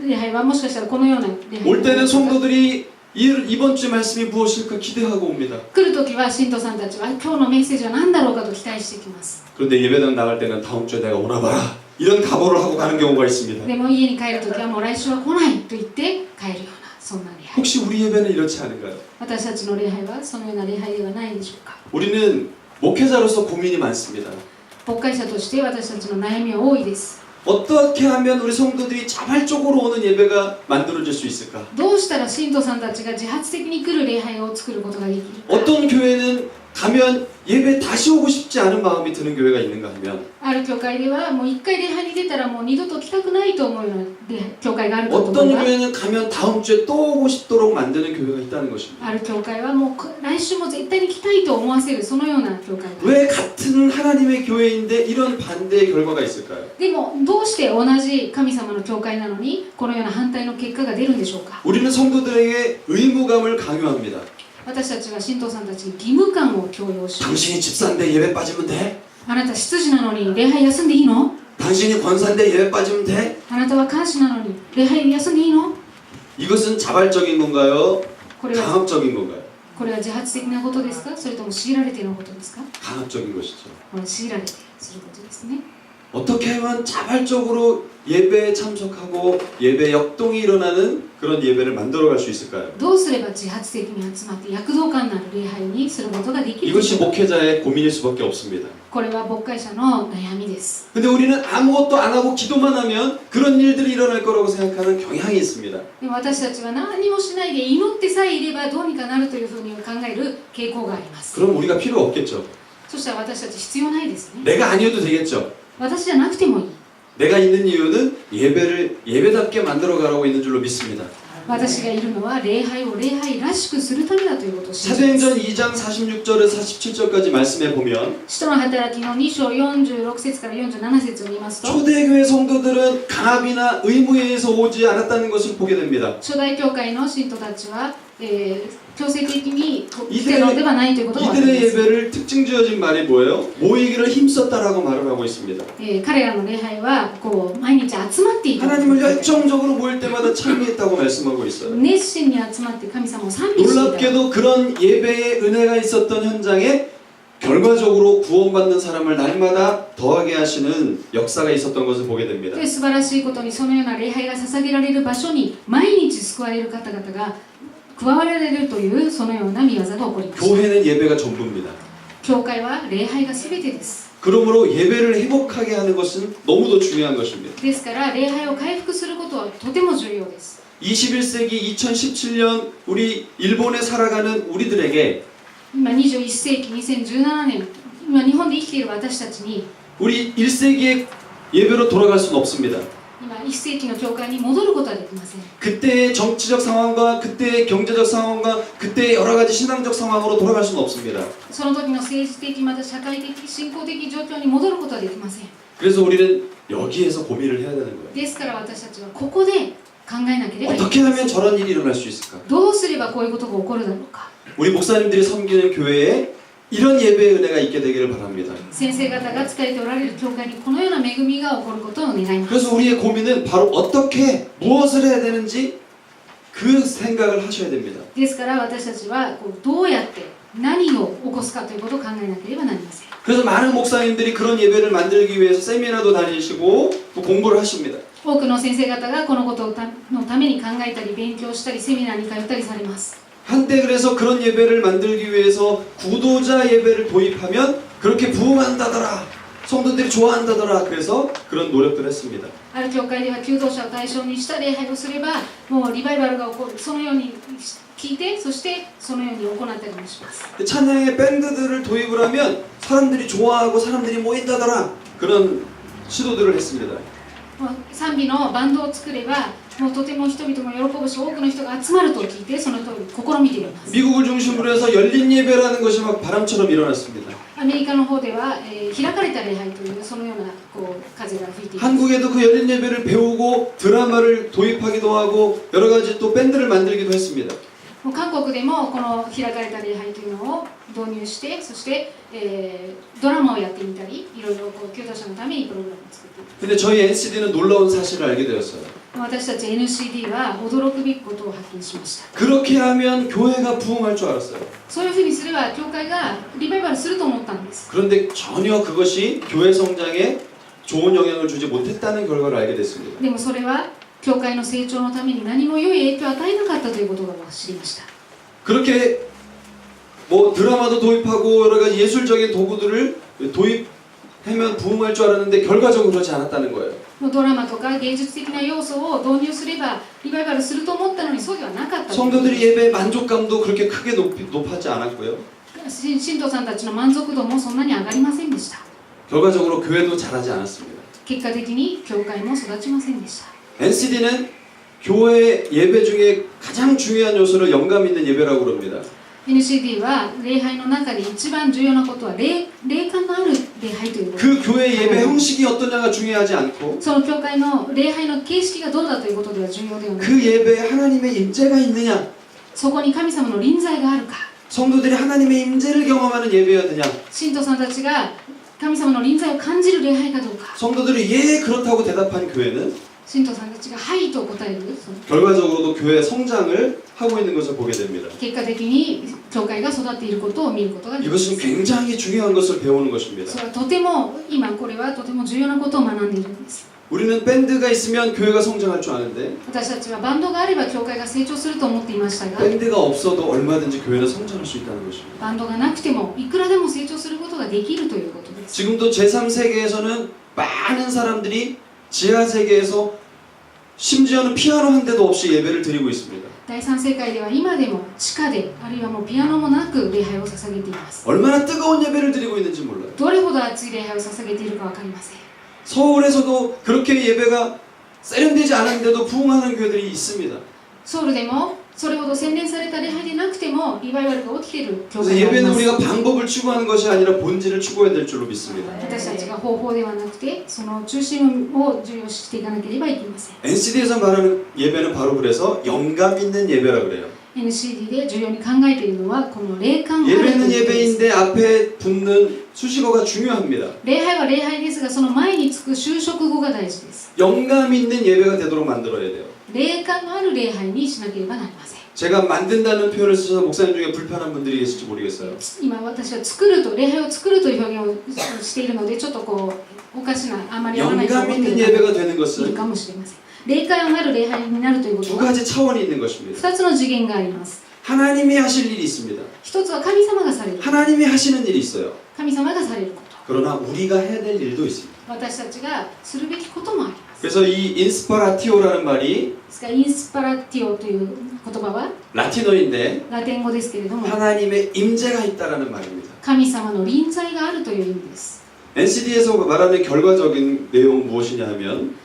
礼拝はもしかしたらこのような礼拝 올 때는 성도들이 이번 주 말씀이 무엇일까 기대하고 옵니다. 来るときは信徒さんたちは今日のメッセージは何だろうかと期待してきます。 그런데 예배당 나갈 때는 다음 주에 내가 오나 봐라 이런 각오를 하고 가는 경우가 있습니다. でも家に帰るときはもう来週は来ないと言って帰るようなそんな礼拝。 혹시 우리 예배는 이렇지 않은가요? 私たちの礼拝はそのような礼拝ではないでしょうか。 우리는 목회자로서 고민이 많습니다. 牧会者として私たちの悩みは多いです。 어떻게 하면 우리 성도들이 자발적으로 오는 예배가 만들어질 수 있을까? どうしたら信徒さんたちが自発的に来る礼拝を作ることができるか。 어떤 교회는 가면 예배 다시 오고 싶지 않은 마음이 드는 교회가 있는가 하면 ある教会ではもう一回礼拝に出たらもう二度と来たくないと思うような教会があると思 어떤 います。 교회는 가면 다음 주에 또 오고 싶도록 만드는 교회가 있다는 것입니다. ある教会はもう来週も絶対に来たいと思わせるそのような教会がある。 왜 같은 하나님의 교회인데 이런 반대의 결과가 있을까요? でもどうして同じ神様の教会なのにこのような反対の結果が出るんでしょうか。 우리는 성도들에게 의무감을 강요합니다. 私たちは信徒さんたちに義務感を強要し、 당신이 집사인데 예배 빠지면 돼? あなた執事なのに礼拝休んでいいの？ 당신이 권사인데 예배 빠지면 돼? あなたは監視なのに礼拝休んでいいの？ 이것은 자발적인 건가요? これは 강압적인 건가요? 自発的なことですか？それとも強いられていることですか？ 강압적인 것이죠. これ強いられてすることですね。 어떻게 하면 자발적으로 예배에 참석하고 예배 역동이 일어나는 그런 예배를 만들어갈 수 있을까요? どうすれば自発的に集まって躍動感のある礼拝にすることができるでし 이것이 ょうか。 목회자의 고민일 수밖에 없습니다. これは牧会者の悩みです。 근데 우리는 아무것도 안 하고 기도만 하면 그런 일들이 일어날 거라고 생각하는 경향이 있습니다. でも私たちは何もしないで祈ってさえいればどうにかなるというふうに考える傾向があります。 그럼 우리가 필요 없겠죠. そしたら私たち必要ないですね。 내가 아니어도 되겠죠. 私じゃなくてもいい。 내가 있는 이유는 예배를 예배답게 만들어가라고 있는 줄로 믿습니다. 私がいるのは礼拝を礼拝らしくするためだということを信じます。 사도행전 2장 46절에서 47절까지 말씀해 보면 使徒の働きの2章46節から47節を見ますと、 초대교회 성도들은 강압이나 의무에 의해서 오지 않았다는 것을 보게 됩니다. 初代教会の信徒たちは、強制的に来てるのではないということが分かり 이들의 ます。 예배를 특징 지어진 말이 뭐예요? 모이기를 힘썼다라고 말을 하고 있습니다. 彼らの礼拝はこう毎日集まっていた。 하나님을 열정적으로 모일 때마다 찬미했다고 말씀하고 있어요. 熱心に集まって神様を賛美していた。 놀랍게도 그런 예배의 은혜가 있었던 현장에 결과적으로 구원받는 사람을 날마다 더하게 하시는 역사가 있었던 것을 보게 됩니다. で素晴らしいことにそのような礼拝が捧げられる場所に毎日救われる方々が加わられるというそのような見業が起こりました。 교회는 예배가 전부입니다. 教会は礼拝が全てです。 그러므로 예배를 회복하게 하는 것은 너무도 중요한 것입니다. ですから礼拝を回復することはとても重要です。 21세기 2017년 우리 일본에 살아가는 우리들에게 今21世紀2017年今日本で生きている私たちに 우리 1세기의 예배로 돌아갈 수는 없습니다. 今1世紀の教会に戻ることはできません。 그때의 정치적 상황과 그때의 경제적 상황과 그때의 여러 가지 신앙적 상황으로 돌아갈 수는 없습니다. その時の政治的また社会的信仰的状況に戻ることはできません。 그래서 우리는 여기에서 고민을 해야 되는 거예요. ですから私たちはここで考えなければいけ 어떻게 ま 하면 せん。 저런 일이 일어날 수 있을까? どうすればこういうことが起こるだろうか。 우리 목사님들이 섬기는 교회에 이런 예배의 은혜가 있게 되기를 바랍니다. 先生方が使えておられる教会にこのような恵みが起こることを願います。 그래서 우리의 고민은 바로 어떻게 무엇을 해야 되는지 그 생각을 하셔야 됩니다. ですから私たちはこうどうやって何を起こすかということを考えなければなりません。 그래서 많은 목사님들이 그런 예배를 만들기 위해서 세미나도 다니시고 또 공부를 하십니다. 多くの先生方がこのことのために考えたり勉強したりセミナーに通ったりされます。 한때 그래서 그런 예배를 만들기 위해서 구도자 예배를 도입하면 그렇게 부흥한다더라 성도들이 좋아한다더라. 그래서 그런 노력들을 했습니다. ある教会では求道者を対象にした礼拝をすればもうリバイバルが起こるそのように聞いてそしてそのように行ったりもします 찬양의 밴드들을 도입을 하면 사람들이 좋아하고 사람들이 모인다더라. 그런 시도들을 했습니다. もう賛美のバンドを作ればもうとても人々も喜ぶし多くの人が集まると聞いてその通り試みています 미국을 중심으로 해서 열린 예배라는 것이 막 바람처럼 일어났습니다. アメリカの方では、開かれた礼拝というそのようなこう風が吹いています 한국에도 그 열린 예배를 배우고 드라마를 도입하기도 하고 여러 가지 또 밴드를 만들기도 했습니다. もう韓国でもこの開かれた礼拝というのを導入してそして、ドラマをやってみたりいろいろこう求道者のためにプログラムを作っています 근데 저희 NCD는 놀라운 사실을 알게 되었어요. 私たち NCD は驚くべきことを発見しました 그렇게 하면 교회가 부흥할 줄 알았어요. そういうふうにすれば教会がリバイバルすると思ったんです 그런데 전혀 그것이 교회 성장에 좋은 영향을 주지 못했다는 결과를 알게 됐습니다. でもそれは教会の成長のために何も良い影響を与えなかったということを知りました 그렇게 뭐 드라마도 도입하고 여러 가지 예술적인 도구들을 도입하면 부흥할 줄 알았는데 결과적으로 그렇지 않았다는 거예요. もうドラマとか芸術的な要素を導入すればリバイバルすると思ったのにそうではなかった 성도들이 예배의 만족감도 그렇게 크게 높아지 않았고요. 信徒さんたちの満足度もそんなに上がりませんでした 결과적으로 교회도 자라지 않았습니다. 結果的に教会も育ちませんでした NCD는 교회 예배 중에 가장 중요한 요소를 영감 있는 예배라고 그럽니다. NCD は礼拝の中で一番重要なことは霊感のある礼拝ということ 그 교회 예배 형식이 어떠냐가 중요하지 않고 その教会の礼拝の形式がどうだということでは重要ではない 그 예배에 하나님의 임재가 있느냐 そこに神様の臨在があるか 성도들이 하나님의 임재를 경험하는 예배였느냐 信徒さんたちが神様の臨在を感じる礼拝かどうか 성도들이 예 그렇다고 대답한 교회는 信徒さんたちがはいと答えるその 결과적으로도 교회 성장을 하고 있는 것을 보게 됩니다. 結果的に教会が育っていることを見ることができます 이것은 굉장히 중요한 것을 배우는 것입니다. それはとても今これはとても重要なことを学んでいるんです 우리는 밴드가 있으면 교회가 성장할 줄 아는데 私たちはバンドがあれば教会が成長すると思っていましたが 밴드가 없어도 얼마든지 교회는 성장할 수 있다는 것입니다. バンドがなくてもいくらでも成長することができるということです 지금도 제3세계에서는 많은 사람들이 지하세계에서 심지어는 피아노 한 대도 없이 예배를 드리고 있습니다. 第三世界では今でも地下であるいはもうピアノもなく礼拝を捧げています 얼마나 뜨거운 예배를 드리고 있는지 몰라요. どれほど熱い礼拝を捧げているか分かりません 서울에서도 그렇게 예배가 세련되지 않은데도 부흥하는 교회들이 있습니다. ソウルでもそれほど洗練された礼拝でなくてもリバイバルが起きている教 그래서 会があり 예배는 ます 우리가 방법을 추구하는 것이 아니라 본질을 추구해야 될 줄로 믿습니다. 私たちが方法ではなくてその中心を重要視していかなければいけません NCD에서 말하는 예배는 바로 그래서 영감 있는 예배라 그래요. NCD で重要に考えているのはこの霊感あるという 예배는 ことです 예배인데 앞에 붙는 수식어가 중요합니다. 礼拝は礼拝ですがその前につく修飾語が大事です 영감 있는 예배가 되도록 만들어야 돼요. 霊感のある礼拝にしなければなりません 제가 만든다는 표현을 쓰셔서 목사님 중에 불편한 분들이 계실지 모르겠어요. 今私は作ると礼拝を作るという表現をしているのでちょっとこうおかしなあまり合わないと思 영감 ってい 있는 る 예배가 方 되는 いる 것은 かもしれません霊感のある礼拝になるということ 두 は 가지 차원이 있는 것입니다. 2つの次元があります 하나님이 하실 일이 있습니다. 一つは神様がされる 하나님이 하시는 일이 있어요. 神様がされること 그러나 우리가 해야 될 일도 있습니다. 私たちがするべきこともあります 그래서 이 인스파라티오라는 말이 ですからインスパラティオという言葉は 라틴어인데 ラテン語ですけれども 하나님의 임재가 있다라는 말입니다. 神様の臨在があるという意味です NCD에서 말하는 결과적인 내용은 무엇이냐 하면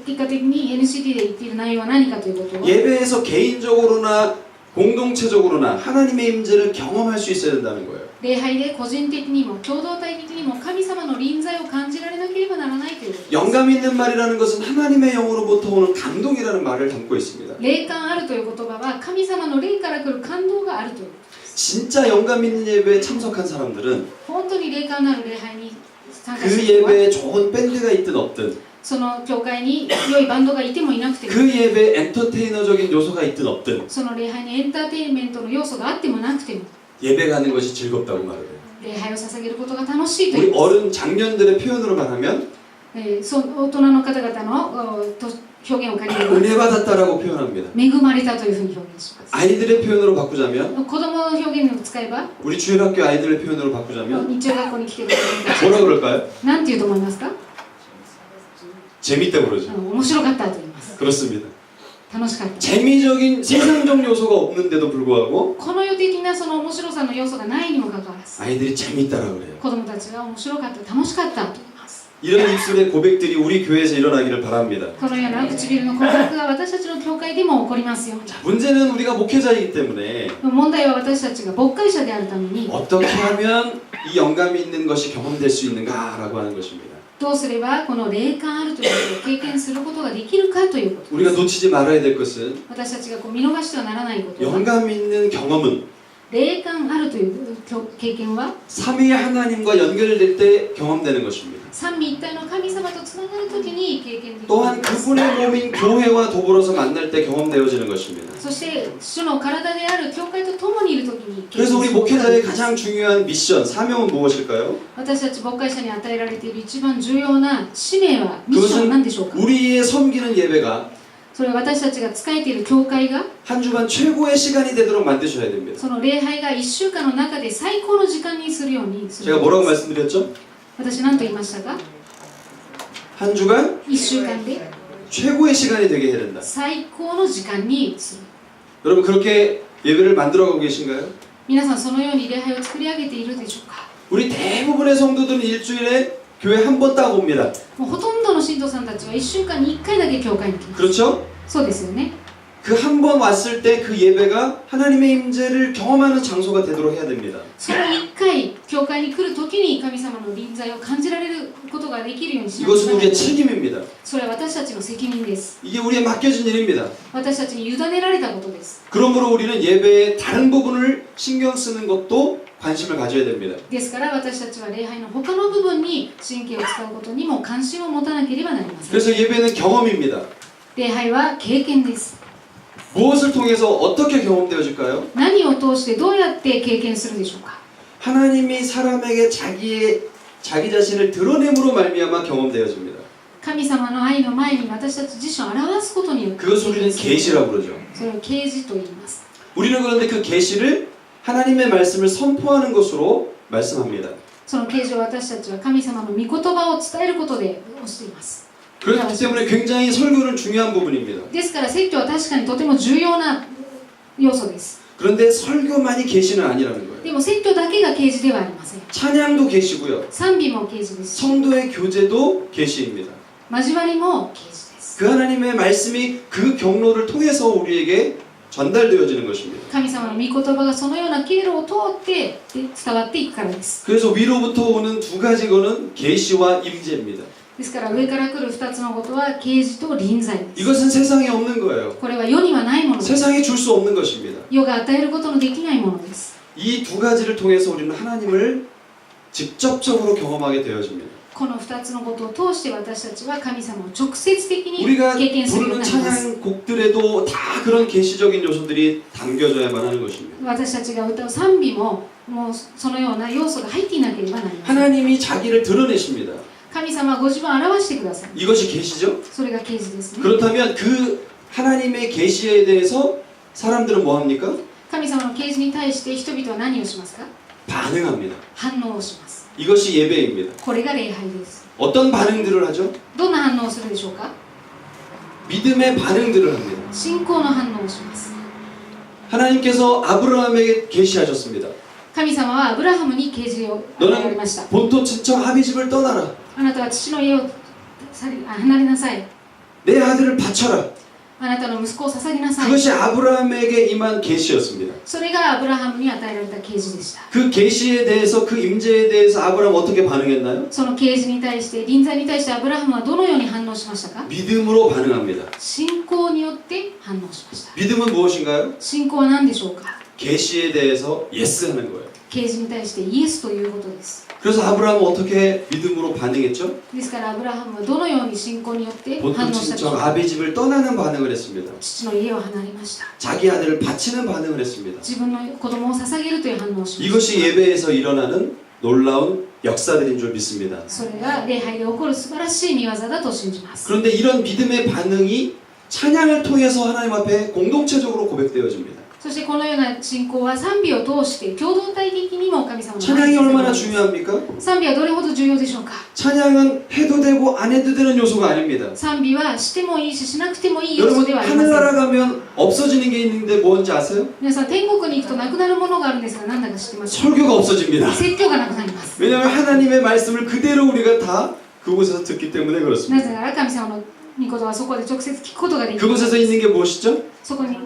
結果的に NCD で言っている内容は何かということは 예배에서 개인적으로나 공동체적으로나 하나님의 임재를 경험할 수 있어야 된다는 거예요. 礼拝で個人的にも共同体的にも神様の臨在を感じられなければならないということです 영감 있는 말이라는 것은 하나님의 영으로부터 오는 감동이라는 말을 담고 있습니다. 霊感あるという言葉は神様の霊から来る感動があるということ 진짜 영감 있는 예배에 참석한 사람들은 本当に霊感のある礼拝に参加 그 している人は 예배에 좋은 밴드가 있든 없든 その教会に良いバンドがいてもいなくても 그 예배에 엔터테이너적인 요소가 있든 없든 その礼拝にエンターテインメントの要素があってもなくても 예배 가는 것이 즐겁다고 말해요. 礼拝を捧げることが楽しいとい 우리 うこと 어른 장년들의 표현으로 말하면 大人の方々の人表現を借りれば 은혜 받았다라고 표현합니다. 恵まれたというふうに表現します。 아이들의 표현으로 바꾸자면 子供の表現を使えば 우리 주일학교 아이들의 표현으로 바꾸자면 日曜学校に来ている子供たち 뭐라 그럴까요? なんて言うと思いますか？ 재밌다 그러죠. 面白かったと言います。 그렇습니다. 楽しかった。 재미적인 세상적 요소가 없는데도 불구하고 この世的なその面白さの要素がないにもかかわらず 아이들이 재밌다라고 그래요. 子供たちが面白かった楽しかったと言います。 이런 입술의 고백들이 우리 교회에서 일어나기를 바랍니다. このような唇の告白が私たちの教会でも起こりますように。 문제는 우리가 목회자이기 때문에 問題は私たちが牧会者であるために 어떻게 하면 이 영감이 있는 것이 경험될 수 있는가라고 하는 것입니다. どうすればこの霊感あるということを経験することができるかということで 우리가 す。 놓치지 말아야 될 것은 私たちが見逃してはならないことは 영감 있는 경험은 霊感あるという経験は 삼위 하나님과 연결될 때 경험되는 것입니다. 三位一体の神様とつながるときに経験できる 또한 그분의 몸인 교회와 더불어서 만날 때 경험되어지는 것입니다. そして主の体である教会と共にいるときに経験 그래서 す 우리 ることがで 목회자의 きます。 가장 중요한 미션, 사명은 무엇일까요? 私たち牧会者に与えられている一番重要な使命はミッションは何でしょうか？ 우리의 섬기는 예배가 それは私たちが仕えている教会が 한 주간 최고의 시간이 되도록 만드셔야 됩니다. その礼拝が1週間の中で最高の時間にするようにする 제가 뭐라고 말씀드렸죠? 私何と言いましたか？ 한 주간 1週間で 최고의 시간이 되게 해야 된다. 最高の時間にする。 여러분 그렇게 예배를 만들어가고 계신가요? 皆さんそのように礼拝を作り上げているでしょうか？ 우리 대부분의 성도들은 일주일에 교회 한 번 딱 옵니다. もうほとんどの信徒さんたちは1週間に1回だけ教会に来ます。 그렇죠? そうですよね。 그 한 번 왔을 때 그 예배가 하나님의 임재를 경험하는 장소가 되도록 해야 됩니다. その1回教会に来るときに神様の臨在を感じられることができるようにしなければ 이것은 ならない 우리의 책임입니다. それは私たちの責任です。 이게 우리에 맡겨진 일입니다. 私たちに委ねられたことです。 그러므로 우리는 예배의 다른 부분을 신경 쓰는 것도 관심을 가져야 됩니다. ですから私たちは礼拝の他の部分に神経を使うことにも関心を持たなければなりません。 그래서 예배는 경험입니다. 礼拝は経験です。 무엇을 통해서 어떻게 경험되어질까요? 何を通してどうやって経験するでしょうか？ 하나님이 사람에게 자기 자신을 드러냄으로 말미암아 경험되어집니다. 神様の愛の前に私たち自身を表すことによって 그것을 우리는 계시라고 그러죠. それを啓示と言います。 우리는 그런데 그 계시를 하나님의 말씀을 선포하는 것으로 말씀합니다. その啓示を私たちは神様の御言葉を伝えることで教えます。 그렇기 때문에 굉장히 설교는 중요한 부분입니다. ですから説教は確かにとても重要な要素です。 그런데 설교만이 계시는 아니라는 거예요. でも説教だけが啓示ではありません。 찬양도 계시고요. 賛美も啓示ですし、 성도의 교제도 계시입니다. 交わりも啓示です。 그 하나님의 말씀이 그 경로를 통해서 우리에게 전달되어지는 것입니다. 神様の御言葉がそのような経路を通って伝わっていくからです。 그래서 위로부터 오는 두 가지 거는 계시와 임재입니다. ですから上から来る2つのことは啓示と臨在です。 이것은 세상에 없는 거예요. これは世にはないものです。 세상이 줄 수 없는 것입니다. 世が与えることのできないものです。 이 두 가지를 통해서 우리는 하나님을 직접적으로 경험하게 되어집니다. この2つのことを通して私たちは神様を直接的に 우리가 経験するよう 부르는 になります。 찬양 곡들에도 다 그런 계시적인 요소들이 담겨져야만 하는 것입니다. 私たちが歌う賛美ももうそのような要素が入っていなければなりません。 하나님이 자기를 드러내십니다. 神様はご自分を表してください。 이것이 계시죠? それが啓示ですね。 그렇다면 그 하나님의 계시에 대해서 사람들은 뭐 합니까? 神様の啓示に対して人々は何をしますか？ 반응합니다. 反応をします。 이것이 예배입니다. これが礼拝です。 어떤 반응들을 하죠? どんな反応をするでしょうか？ 믿음의 반응들을 합니다. 信仰の反応をします。 하나님께서 아브라함에게 계시하셨습니다. 神様はアブラハムに啓示を与えられ 너는 ました。 본토 친척 아비집을 떠나라. あなたは父の家を離れなさい。 내 아들을 바쳐라. あなたの息子を捧げなさい。 그것이 아브라함에게 임한 계시였습니다. それがアブラハムに与えられた啓示でした。 그 계시에 대해서 그 임재에 대해서 아브라함 어떻게 반응했나요? その啓示に対して臨在に対してアブラハムはどのように反応しましたか？ 믿음으로 반응합니다. 信仰によって反応しました。 믿음은 무엇인가요? 信仰は何でしょうか？ 계시에 대해서 예스 하는 거예요. 啓示に対してイエスということです。 그래서 아브라함은 어떻게 믿음으로 반응했죠? ですからアブラハムはどのように信仰によって反 본토 応したでしょう 친척 か？ 아비집을 떠나는 반응을 했습니다. 父の家を離れました。 자기 아들을 바치는 반응을 했습니다. 自分の子供を捧げるという反応をしました。 이것이 예배에서 일어나는 놀라운 역사들인 줄 믿습니다. それが礼拝で起こる素晴らしい見業だと信じます。 그런데 이런 믿음의 반응이 찬양을 통해서 하나님 앞에 공동체적으로 고백되어집니다. そしてこのような信仰は賛美を通して共同体的にも神様の 찬양이 얼마나 중요합니까? 賛美はどれほど重要でしょうか。 찬양은 해도 되고 안 해도 되는 요소가 아닙니다. 賛美はしてもいいししなくてもいい要素 여러분 ではありません。 하늘나라 가면 없어지는 게 있는데 뭔지 아세요? 皆さん天国に行くとなくなるものがあるんですが何だか知ってますか。 설교가 없어집니다. 説教がなくなります。 왜냐하면 하나님의 말씀을 그대로 우리가 다 그곳에서 듣기 때문에 な 그렇습니다. ぜなら神様の御言葉はそこで直接聞くことができる。 그곳에서 있는 게 무엇이죠? そこに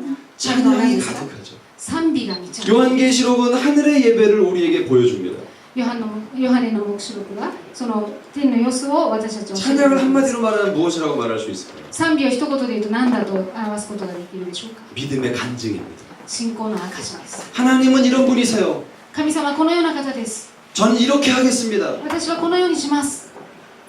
찬양이 가득하죠. 賛美が満ち溢れる。 요한계시록은 하늘의 예배를 우리에게 보여줍니다. ヨハネの黙示録がその天の様子を私たちは教えてくれ 찬양을 ます。 한마디로 말하면 무엇이라고 말할 수 있을까요? 賛美を一言で言うと何だと表すことができるでしょうか。 믿음의 간증입니다. 信仰の証です。 하나님은 이런 분이세요. 神様はこのような方です。 저는 이렇게 하겠습니다. 私はこのようにします。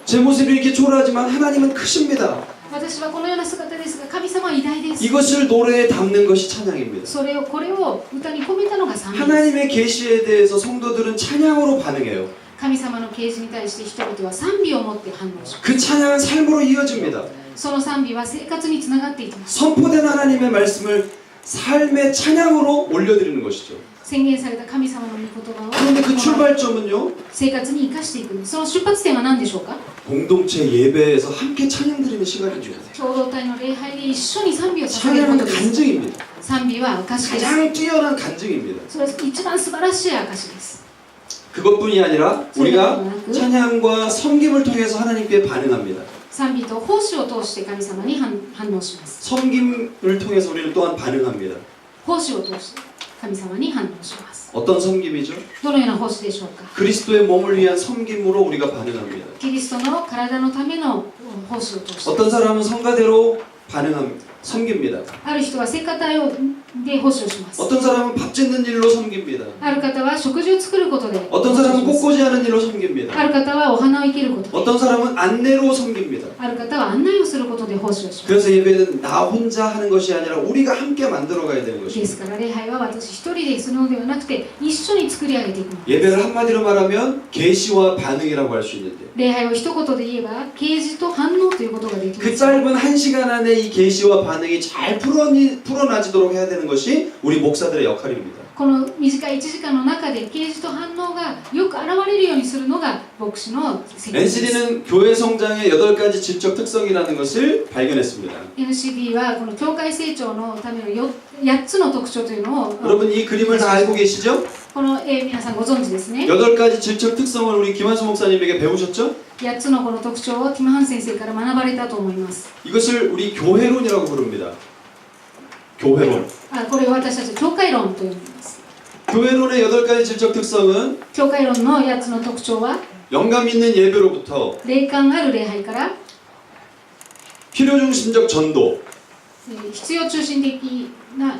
제 모습이 이렇게 초라하지만 하나님은 크십니다. 私はこのような姿ですが神様は偉大です。 이것을 노래에 담는 것이 찬양입니다. これを歌に込めたのが賛美です。 하나님의 계시에 대해서 성도들은 찬양으로 반응해요. 神様の啓示に対して人々は賛美を持って反応します。 그 찬양은 삶으로 이어집니다. その賛美は生活につながっていきます。 선포된 하나님의 말씀을 삶의 찬양으로 올려드리는 것이죠. 宣言された神様の御言葉を 그런데 그 출발점은요, 生活に生かしていくんです。その出発点は何でしょうか。 공동체 예배에서 함께 찬양 드리는 시간입니다. 共同体の礼拝で一緒に賛美を捧げるこ 찬양은 とです。 간증입니다. 賛美は証です。 가장 뛰어난 간증입니다. それは一番素晴らしい証です。 그것뿐이 아니라 우리가 찬양과 섬김을 통해서 하나님께 반응합니다. 賛美と奉仕を通して神様に反応します。 섬김을 통해서 우리는 또한 반응합니다. 奉仕を通して神様に反応します。 어떤 섬김이죠? どのような奉仕でしょうか。 그리스도의 몸을 위한 섬김으로 우리가 반응합니다. キリストの体のための奉仕を通して。 어떤 사람은 성가대로 섬깁니다. ある人は聖歌隊で奉仕をします。 어떤 사람은 밥 짓는 일로 섬깁니다. ある方は食事を作ることで。 어떤 사람은 꽃꽂이하는 일로 섬깁니다. ある方はお花を生けることで。 어떤 사람은 안내로 섬깁니다. ある方は案内をすることで奉仕をします。 그래서 예배는 나 혼자 하는 것이 아니라 우리가 함께 만들어가야 되는 で 것입니다. すから礼拝は私一人でするのではなくて一緒に作り上げていくのです。 예배를 한마디로 말하면 계시와 반응이라고 할 수 있는데 礼拝を一言で言えば啓示と反応ということができま 그 す。 짧은 1시간 안에 이 계시와 반응이 잘 풀어나지도록 해야 되는 것이 우리 목사들의 역할입니다. この短い1時間の中で啓示と反応がよく現れるようにするのが牧師の責任です。 NCD는 교회 성장의 8가지 질적 특성이라는 것을 발견했습니다. NCD はこの教会成長のための8つの特徴というのを 여러분 이 그림을 다 알고 계시죠? この皆さんご存知ですね。 8가지 질적 특성을 우리 김한수 목사님에게 배우셨죠? 8つのこの特徴をティムハン先生から学ばれたと思います。 이것을 우리 교회론이라고 부릅니다. 교회론. これを私たち教会論と呼びます。 교회론의 8가지 질적 특성은 教会論の8つの特徴は 영감 있는 예배로부터 霊感ある礼拝から 필요중심적 전도, 必要中心的な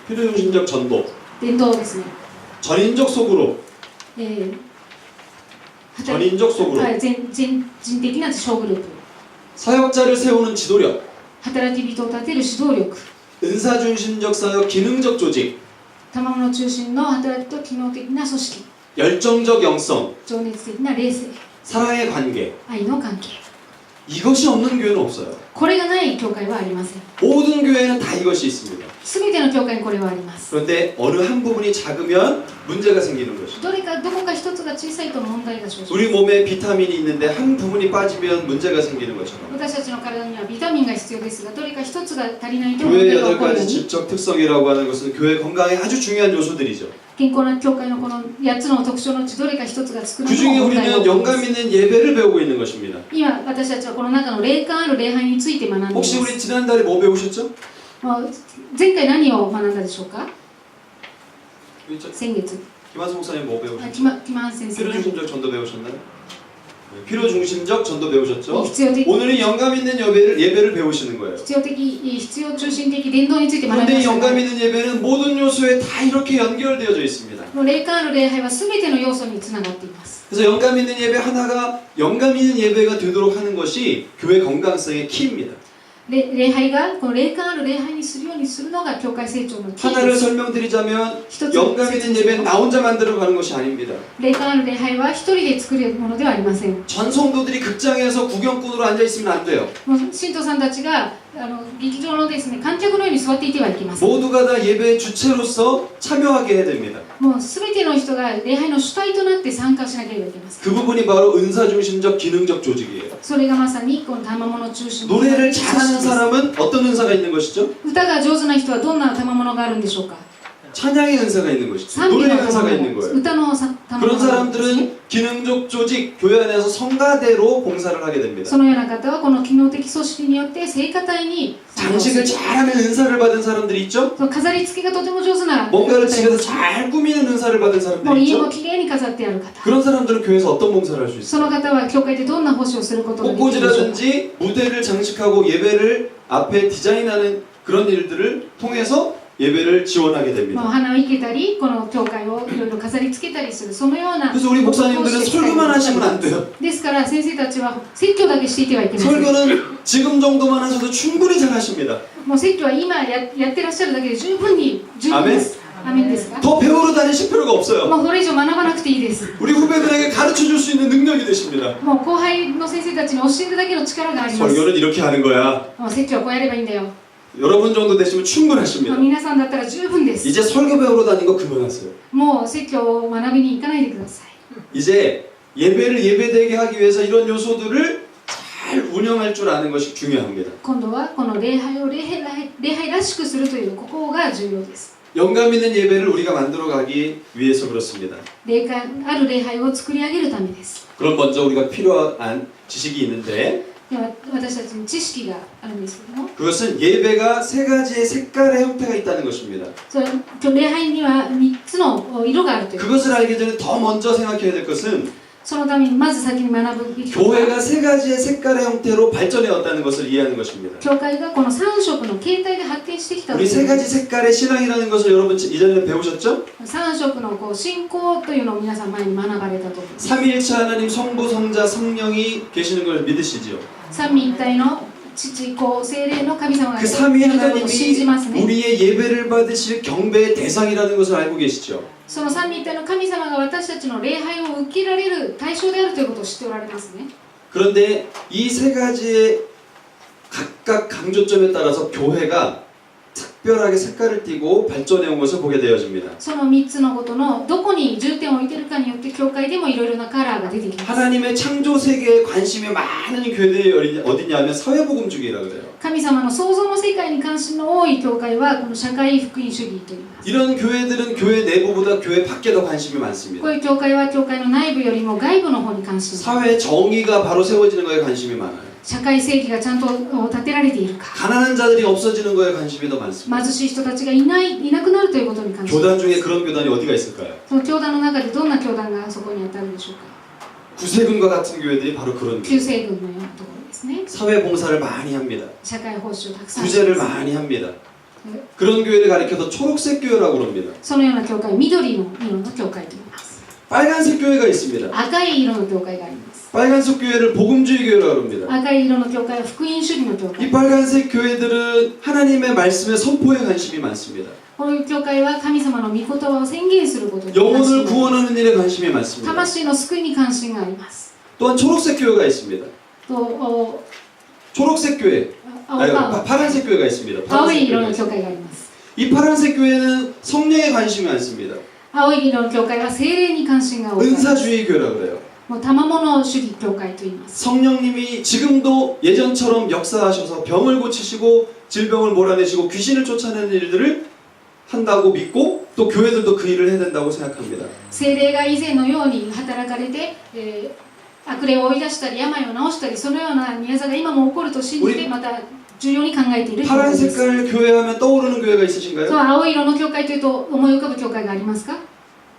필요중심적 전도, 伝道ですね。 전인적 속으로, 働 전인적 속으로, 全人的な小グループ、 사역자를 세우는 지도력, 働き人を立てる指導力、 은사중심적 사역, 기능적 조직, 賜物中心の働きと機能的な組織、 열정적 영성, 情熱的な霊性、 사랑의 관계. 愛の関係。 이것이 없는 교회는 없어요. これがない教会はありません。 모든 교회는 다 이것이 있습니다. すべての教会にこれはあります。 그런데 어느 한 부분이 작으면 문제가 생기는 것이죠. どこか一つが小さいと問題が生じます。 우리 몸에 비타민이 있는데 한 부분이 빠지면 문제가 생기는 것처럼 私たちの体にはビタミンが必要ですが、どれか一つが足りないと問 교회의 題が起こるよう 8가지 に、 질적 특성이라고 하는 것은 교회 건강에 아주 중요한 요소들이죠. 健康な教会のこの8つの特徴のうちどれか一つが少ない 그 と 중에 問題が 우리는 起こりま 영감 す。 있는 예배를 배우고 있는 것입니다. 今私たちはこの中の霊感ある礼拝について学んでいま 혹시 す。 우리 지난달에 뭐 배우셨죠? 前回何を学んだでしょうか。先月 김한수 목사님 뭐 배우셨죠? ティマン先生 필요중심적 전도 배우셨나요? 네, 필요중심적 전도 배우셨죠? 必要的 오늘은 영감 있는 예배를 배우시는 거예요. 必要中心的伝道について学び 그런데 ま 이 した 영감 が、 있는 예배는 모든 요소에 다 이렇게 연결되어져 있습니다. この霊感ある礼拝はすべての要素につながっています。 그래서 영감 있는 예배 하나가 영감 있는 예배가 되도록 하는 것이 교회 건강성의 키입니다. 礼拝がこの霊感ある礼拝にするようにするのが教会成長のキー 하나를 です 설명드리자면 一つ 영감 있는 예배는 나 혼자 만들어 가는 것이 아닙니다. 霊感ある礼拝は一人で作るものではありません 전 성도들이 극장에서 구경꾼으로 앉아 있으면 안 돼요. もう信徒さんたちが劇場のですね観客のように座っていてはいけません 모두가 다 예배의 주체로서 참여하게 해야 됩니다. もう全ての人が礼拝の主体となって参加しなければいけません 그 부분이 바로 은사 중심적 기능적 조직이에요. それがまさにこの賜物中心 노래를 잘하는 사람은 어떤 은사가 있는 것이죠? 歌が上手な人はどんな賜物があるんでしょうか 찬양의 은사가 있는 것이죠. 賛美 노래의 の 은사가 賜 있는 物 거예요. 歌の賜 그런 物があるんですね 사람들은 기능적 조직, 교회 안에서 성가대로 봉사를 하게 됩니다. そのような方はこの機能的組織によって聖歌隊に参加す 장식을 る 잘하는 은사를 받은 사람들이 있죠? その飾り付けがとても上手な 뭔가를 方 집에서 잘 꾸미는 은사를 받은 もう 사람들이 家を 있죠? きれいに飾ってある方 그런 사람들은 교회에서 어떤 봉사를 할 수 その 있어요? 方は教会でどんな奉仕をすることができるでしょうか 꽃꽂이라든지 무대를 장식하고 예배를 앞에 디자인하는 그런 일들을 통해서 예배를 지원하게 もう 됩니다. 花を生けたりこの教会をいろいろ飾り付けたりするそのような 그래서 우리 목사님들은 설교만 하시면 안 돼요. ですから先生たちは説教だけしていてはいけません 설교는 지금 정도만 하셔도 충분히 잘 하십니다. もう説教は今やってらっしゃるだけで十分ですアメンですか 더 배우러 다니실 필요가 없어요. もうこれ以上学ばなくていいです 우리 후배들에게 가르쳐 줄 수 있는 능력이 되십니다. もう後輩の先生たちに教えるだけの力があります 설교는 이렇게 하는 거야. もう説教はこうやればいいんだよ 여러분 정도 되시면 もう 충분하십니다. 皆さんだったら十分です 이제 설교 배우러 다니는 거 그만하세요. もう説教を学びに行かないでください 이제 예배를 예배되게 하기 위해서 이런 요소들을 잘 운영할 줄 아는 것이 중요합니다. 今度はこの礼拝を礼拝らしくするというここが重要です 영감 있는 예배를 우리가 만들어 가기 위해서 그렇습니다. 霊感ある礼拝を作り上げるためです 그럼 먼저 우리가 필요한 지식이 있는데 では私たちに知識があるんですけども 그것은 예배가 세 가지의 색깔의 형태가 있다는 것입니다. それ礼拝には3つの色があるという 그것을 알기 전에 더 먼저 생각해야 될 것은 そのためにまず先に学ぶべきことは 교회가 세 가지의 색깔의 형태로 발전해 왔다는 것을 이해하는 것입니다. 教会がこの3色の形態で発展してきたとい 우리 う 세 가지 색깔의 신앙이라는 것을 여러분 이전에 배우셨죠? 3色のこう信仰というのを皆さん前に学ばれたと思います 삼위일체 하나님 성부 성자 성령이 계시는 걸 믿으시죠? 三位一体の父子聖霊の神様が 그 いる 삼위 ことを信じます 하나님이 ね 우리의 예배를 받으실 경배의 대상이라는 것을 알고 계시죠? その三位一体の神様が私たちの礼拝を受けられる対象であるということを知っておられますね 그런데 이 세 가지의 각각 강조점에 따라서 교회가 특별하게 색깔을 띠고 발전해 온 것을 보게 되어집니다. その3つのことのどこに重点を置いているかによって教会でもいろいろなカラーが出てきます 하나님의 창조 세계에 관심이 많은 교회들이 어디냐면 사회복음주의라고 그래요. 神様の創造の世界に関心の多い教会はこの社会福音主義といいます 이런 교회들은 교회 내부보다 교회 밖에 더 관심이 こ 많습니다. ういう教会は教会の内部よりも外部の方に関心が 사회 정의가 바로 세워지는 거에 관심이 많아요. 社会正義がちゃんと立てられているか 가난한 자들이 없어지는 거에 관심이 더 많습니다. 貧しい人たちがいなくなるということに関心 교단 중에 그런 교단이 어디가 있을까요? その教団の中でどんな教団がそこに当たるでしょうか 구세군과 같은 교회들이 바로 그런 교회. 旧西軍のようなところですね 사회 봉사를 많이 합니다. 社会奉仕をたくさんし 구제를 ます 많이 합니다. 그런 교회를 가리켜서 초록색 교회라고 합니다. そのような教会緑の色の教会と言います 빨간색 교회가 있습니다. 赤い色の教会があります 빨간색 교회를 복음주의 교회라고 합니다. 赤い色の教会は福音主義の教 이 会 빨간색 교회들은 하나님의 말씀의 선포에 관심이 많습니다. この教会は神様の御言葉を宣言することに関 영혼을 心が 구원하는 일에 관심이 많습니다. 魂の救いに関心があります 또한 초록색 교회가 있습니다. と 초록색 교회, 파란색 교회가 있습니다. 青 파란색 い色 교회가 の 있습니다. 教会があります 이 파란색 교회는 성령에 관심이 많습니다. 青い色の教会は聖霊に関心が多い 은사주의 교회라고 그래요. もう賜物主義教会と言います 성령님이 지금도 예전처럼 역사하셔서 병을 고치시고 질병을 몰아내시고 귀신을 쫓아내는 일들을 한다고 믿고 또 교회들도 그 일을 해야 된다고 생각합니다. 聖霊が以前のように働かれて、悪霊を追い出したり病を治したりそのような宮座が今も起こると信じてまた重要に考えている教 파란 会です 색깔 교회하면 떠오르는 교회가 そ 있으신가요? の青い色の教会というと思い浮かぶ教会がありますか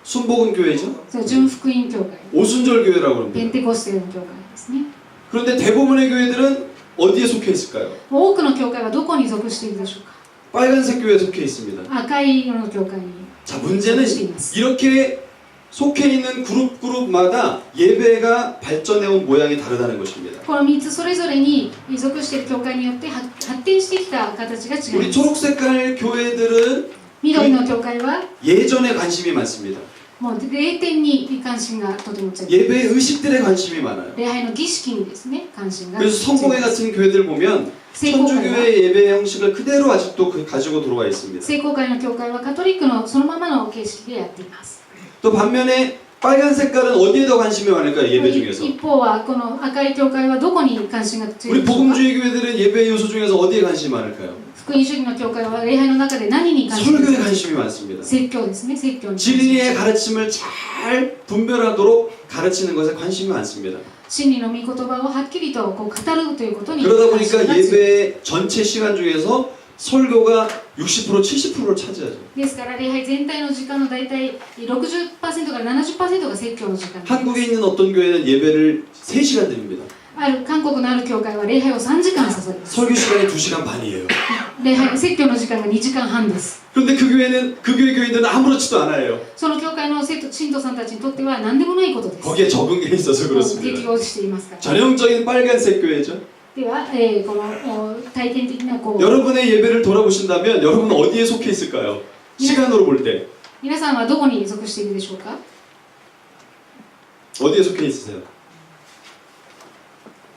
순복음 교회죠. それは純福音教会 오순절 교회라고 ペン 합니다. テコステの教会ですね 그런데 대부분의 교회들은 어디에 속해 있을까요? 多くの教会はどこに属しているでしょうか 빨간색 교회에 속해 있습니다. 赤い色の教会に 자, 문제는 属しています 이렇게 속해 있는 그룹마다 예배가 발전해온 모양이 다르다는 것입니다. この3つそれぞれに属している教会によって発展してきた形が違い 우리 ます。 초록색깔 교회들은 緑の教会は 예전에 관심이 많습니다. もう霊典に関心がとても強い。 예배 의식들에 관심이 많아요. 礼拝の儀式にですね、関心が 그래서 強い 성공회 です 같은 교회들 보면 聖公会は 천주교회 예배 형식을 그대로 아직도 가지고 들어와 있습니다. 聖公会の教会はカトリックのそのままの形式でやっています。 또 반면에 빨간 색깔은 어디에 더 관심이 많을까요? 예배 중에서. 一方はこの赤い教会はどこに関心が強い 우리 でしょうか。 복음주의 교회들은 예배 요소 중에서 어디에 관심이 많을까요? 福音主義の教会は礼拝の中で何に関心が強 설교에 い 관심이 많습니다. 説教ですね、説教に関心が強い 진리의 가르침을 잘 분별하도록 가르치는 것에 관심이 많습니다. 真理の御言葉をはっきりとこう語るということに 그러다 関心 보니까 が強い 예배 전체 시간 중에서 설교가 60% 70%를 차지하죠. ですから礼拝全体の時間の大体 60% から 70% が説教の時間です。 한국에 있는 어떤 교회는 예배를 3시간 드립니다. ある韓国のある教会は礼拝を3時間捧げます。 설교 시간이 2시간 반이에요. 礼拝説教の時間が2時間半です。 그런데 그 교회 교인들은 아무렇지도 않아요. その教会の信徒さんたちにとっては何でもないことです。 거기에 적은 게 있어서 適 그렇습니다. 応していますから。 전형적인 빨간색 교회죠. では、この体験的なこう 여러분의 예배를 돌아보신다면 여러분은 어디에 속해 있을까요? 시간으로 볼 때 皆さんはどこに属しているでしょうか。 어디에 속해 있으세요?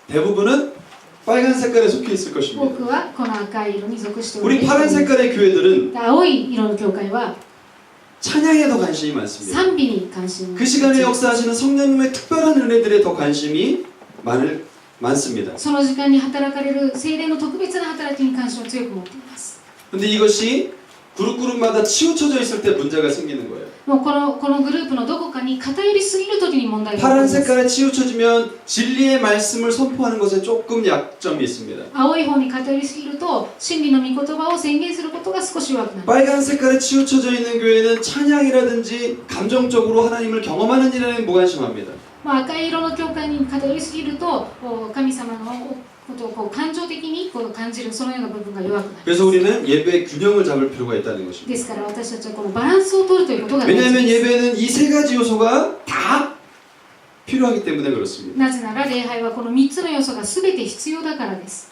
대부분은 빨간 색깔에 속해 있을 多 것입니다. くはこの赤い色に属しており 우리 파란 색깔의 교회들은 青い色の教会は 찬양에 더 관심이 많습니다. 賛美に関心が 그 시간에 역사하시는 성령님의 특별한 은혜들에 더 관심이 많습니다. その時間に働かれる聖霊の特別な働きに関心を強く持っています。 근데 이것이 그룹마다 치우쳐져 있을 때 문제가 생기는 거예요. もうこのグループのどこかに偏りすぎる時に問題が起こり 파란 ます。 색깔에 치우쳐지면 진리의 말씀을 선포하는 것에 조금 약점이 있습니다. 青い方に偏りすぎると真理の御言葉を宣言することが少し弱くなる。 빨간 색깔에 치우쳐져 있는 교회는 찬양이라든지 감정적으로 하나님을 경험하는 일에는 무관심합니다. 赤い色の教会に偏りすぎると神様のことをこう感情的にこう感じるそのような部分が弱くなる。 그래서 우리는 예배의 균형을 잡을 필요가 있다는 것입니다. ですから私たちはこのバランスを取るということが大事 왜냐하면 です。 예배는 이 세 가지 요소가 다 필요하기 때문에 그렇습니다. なぜなら礼拝はこの3つの要素が全て必要だからです。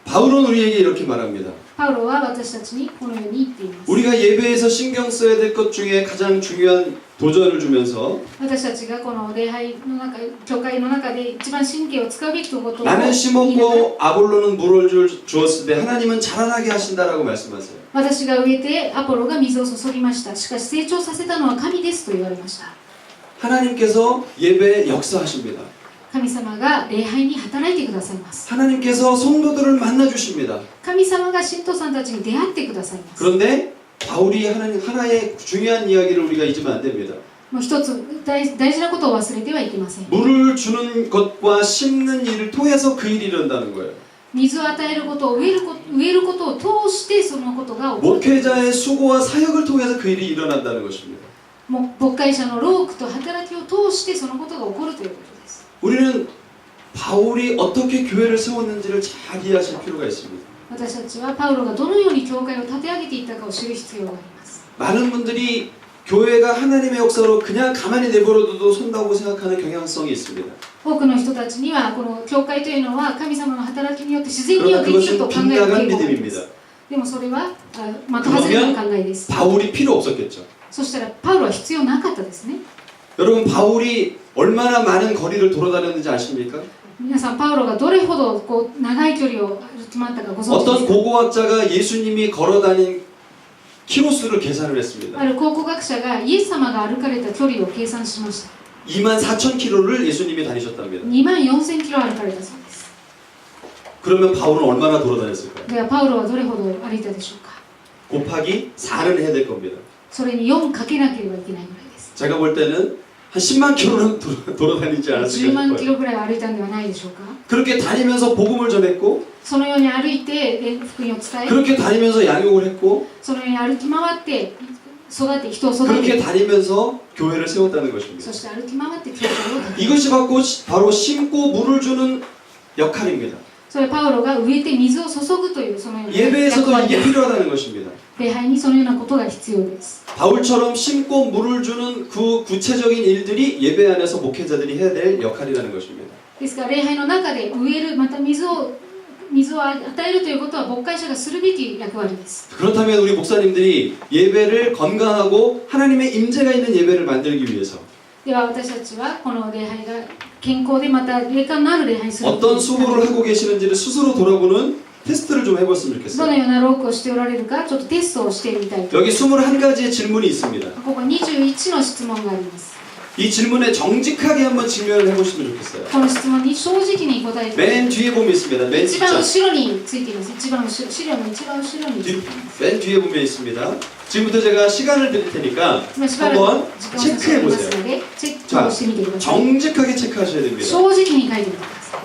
바울은 우리에게 이렇게 말합니다. パウロは私たちにこのように言っています。 우리가 예배에서 신경 써야 될 것 중에 가장 중요한 도전을 주면서 私たちがこの礼拝の中、教会の中で一番神経を使うべきことを 나는 言いながら 심었고 아볼로는 물을 주었을 때 하나님은 자라나게 하신다라고 말씀하세요. 私が植えてアポロが水を注ぎました。しかし成長させたのは神ですと言われました。 하나님께서 예배에 역사하십니다. 神様が礼拝に働いてくださいます。 하나님께서 성도들을 만나 주십니다. 神様が信徒さんたちに出会ってくださいます。 그런데 바울이 하나의 중요한 이야기를 우리가 잊으면 안 됩니다. もう一つ大事なことを忘れてはいけません。 물을 주는 것과 심는 일을 통해서 그 일이 일어난다는 거예요. 水を与えることを植えることを通してそのことが起こる。 목회자의 수고와 사역을 통해서 그 일이 일어난다는 것입니다. もう牧会者の労苦と働きを通してそのことが起こるということです。 우리는 바울이 어떻게 교회를 세웠는지를 잘 이해하실 필요가 있습니다. 私たちはパウロがどのように教会を立て上げていったかを知る必要があります。 많은 분들이 교회가 하나님의 역사로 그냥 가만히 내버려둬도 선다고 생각하는 경향성이 있습니다. 多くの人たちにはこの教会というのは神様の働きによって自然に 그러나 できると 그것은 考える 빗나간 傾向がありま 믿음입니다. す。でもそれは的外れの考えです。 바울이 필요 없었겠죠. そしたらパウロは必要なかったですね。 여러분 바울이 얼마나 많은 거리를 돌아다녔는지 아십니까? 皆さんパウロがどれほどこう長い距離を歩き回ったかご存知 어떤 ですか。 고고학자가 예수님이 걸어다닌 키로수를 계산을 했습니다. ある考古学者がイエス様が歩かれた距離を計算しました。 24,000km를 예수님이 다니셨답니다. 24,000キロ歩かれたそうです。 그러면 바울은 얼마나 돌아다녔을까요? ではパウロはどれほど歩いたでしょうか。 곱하기 4를 해야 될 겁니다. それに4かけなければいけないぐらいです。 제가 볼 때는 한 10만 킬로는 돌아다니지 10 않았을까 万キ 싶어요. ロぐらい歩いたんではないでしょうか。 그렇게 다니면서 복음을 전했고 そのように歩いて福音を伝え、 그렇게 다니면서 양육을 했고 そのように歩き回って育て、人を育 그렇게 て、 다니면서 교회를 세웠다는 것입니다. そして歩き回って教会を建てる。 이것이 바로 심고 물을 주는 역할입니다. それはパウロが植えて水を注ぐというそのような役 예배에서도 割 이게 です。 필요하다는 것입니다. 礼拝にそのようなことが必要です。 바울처럼 심고 물을 주는 그 구체적인 일들이 예배 안에서 목회자들이 해야 될 역할이라는 것입니다. ですから礼拝の中で植える、また水を与えるということは牧会者がするべき役割です。 그렇다면 우리 목사님들이 예배를 건강하고 하나님의 임재가 있는 예배를 만들기 위해서 では私たちはこの礼拝が健康でまた霊感のある礼拝にする 어떤 수고를 하고 계시는지를 스스로 돌아보는 테스트를 좀 해봤으면 どの 좋겠어요. ような労苦をしておられるかちょっとテストをしてみたいと。 여기 21가지의 질문이 있습니다. ここ21の質問があります。 이 질문에 정직하게 한번 직면을 해보시면 좋겠어요. この質問に正直に答えて 맨 뒤에 보면 있습니다. 맨 一番 뒷장. 後ろについています。一番後ろ、資料の一番後ろについています。 맨 뒤에 보면 있습니다. 지금부터 제가 시간을 드릴 테니까 今しばらく 한번 時間を差し上げ 체크해 ます 보세요. のでチェックをしてみてください。 정직하게 체크하셔야 됩니다. 正直に書いてみてください。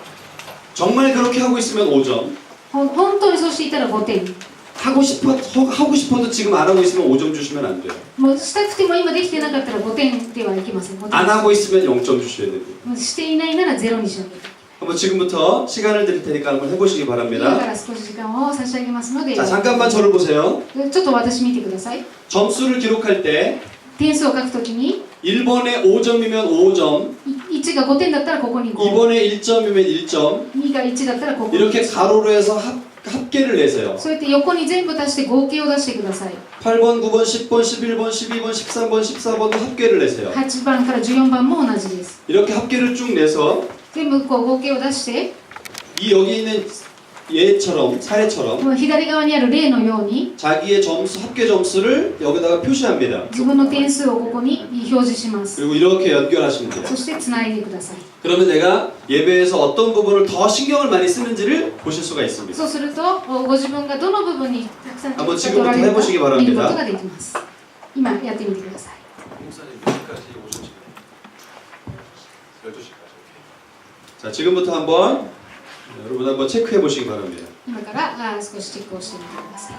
정말 그렇게 하고 있으면 5점. 本当にそうしていたら5点。 하고 싶어도 지금 안 하고 있으면 5점 주시면 안 돼요. もうしたくても今できてなかったら5点ではいけません。5点 안 하고 있으면 0점 주셔야 됩니다. もうしていないなら0にしなきゃいけない。 한번 지금부터 시간을 드릴 테니까 한번 해보시기 今か 바랍니다. ら少し時間を差し上げますので、 자, 잠깐만 저를 보세요. ちょっと私見てください。 점수를 기록할 때 点数を書くときに 1번에 5점이면 5점, 1が5点だったらここに5、 2번에 1점이면 1점 2が1だったらここに 이렇게 가로로 해서 합계를 내세요. そうやって横に全部足して合計を出してください。 8번, 9번, 10번, 11번, 12번, 13번, 14번도 합계를 내세요. 8番から14番も同じです。 이렇게 합계를 쭉 내서 全部こう合計を出して、 이 여기 있는 예처럼 사례처럼 もう左側にある例のように 자기의 점수 합계 점수를 여기다가 표시합니다. 自分の点数をここに表示します。 그리고 이렇게 연결하시면 돼요. そしてつないでください。 그러면 내가 예배에서 어떤 부분을 더 신경을 많이 쓰는지를 보실 수가 있습니다. そうするとご自分がどの部分にたくさん気を使っておられるか見ることができます。今やってみてください。 자, 지금부터 한번 여러분 한번 체크해 보시기 바랍니다. 今から少しチェックをしてみてください。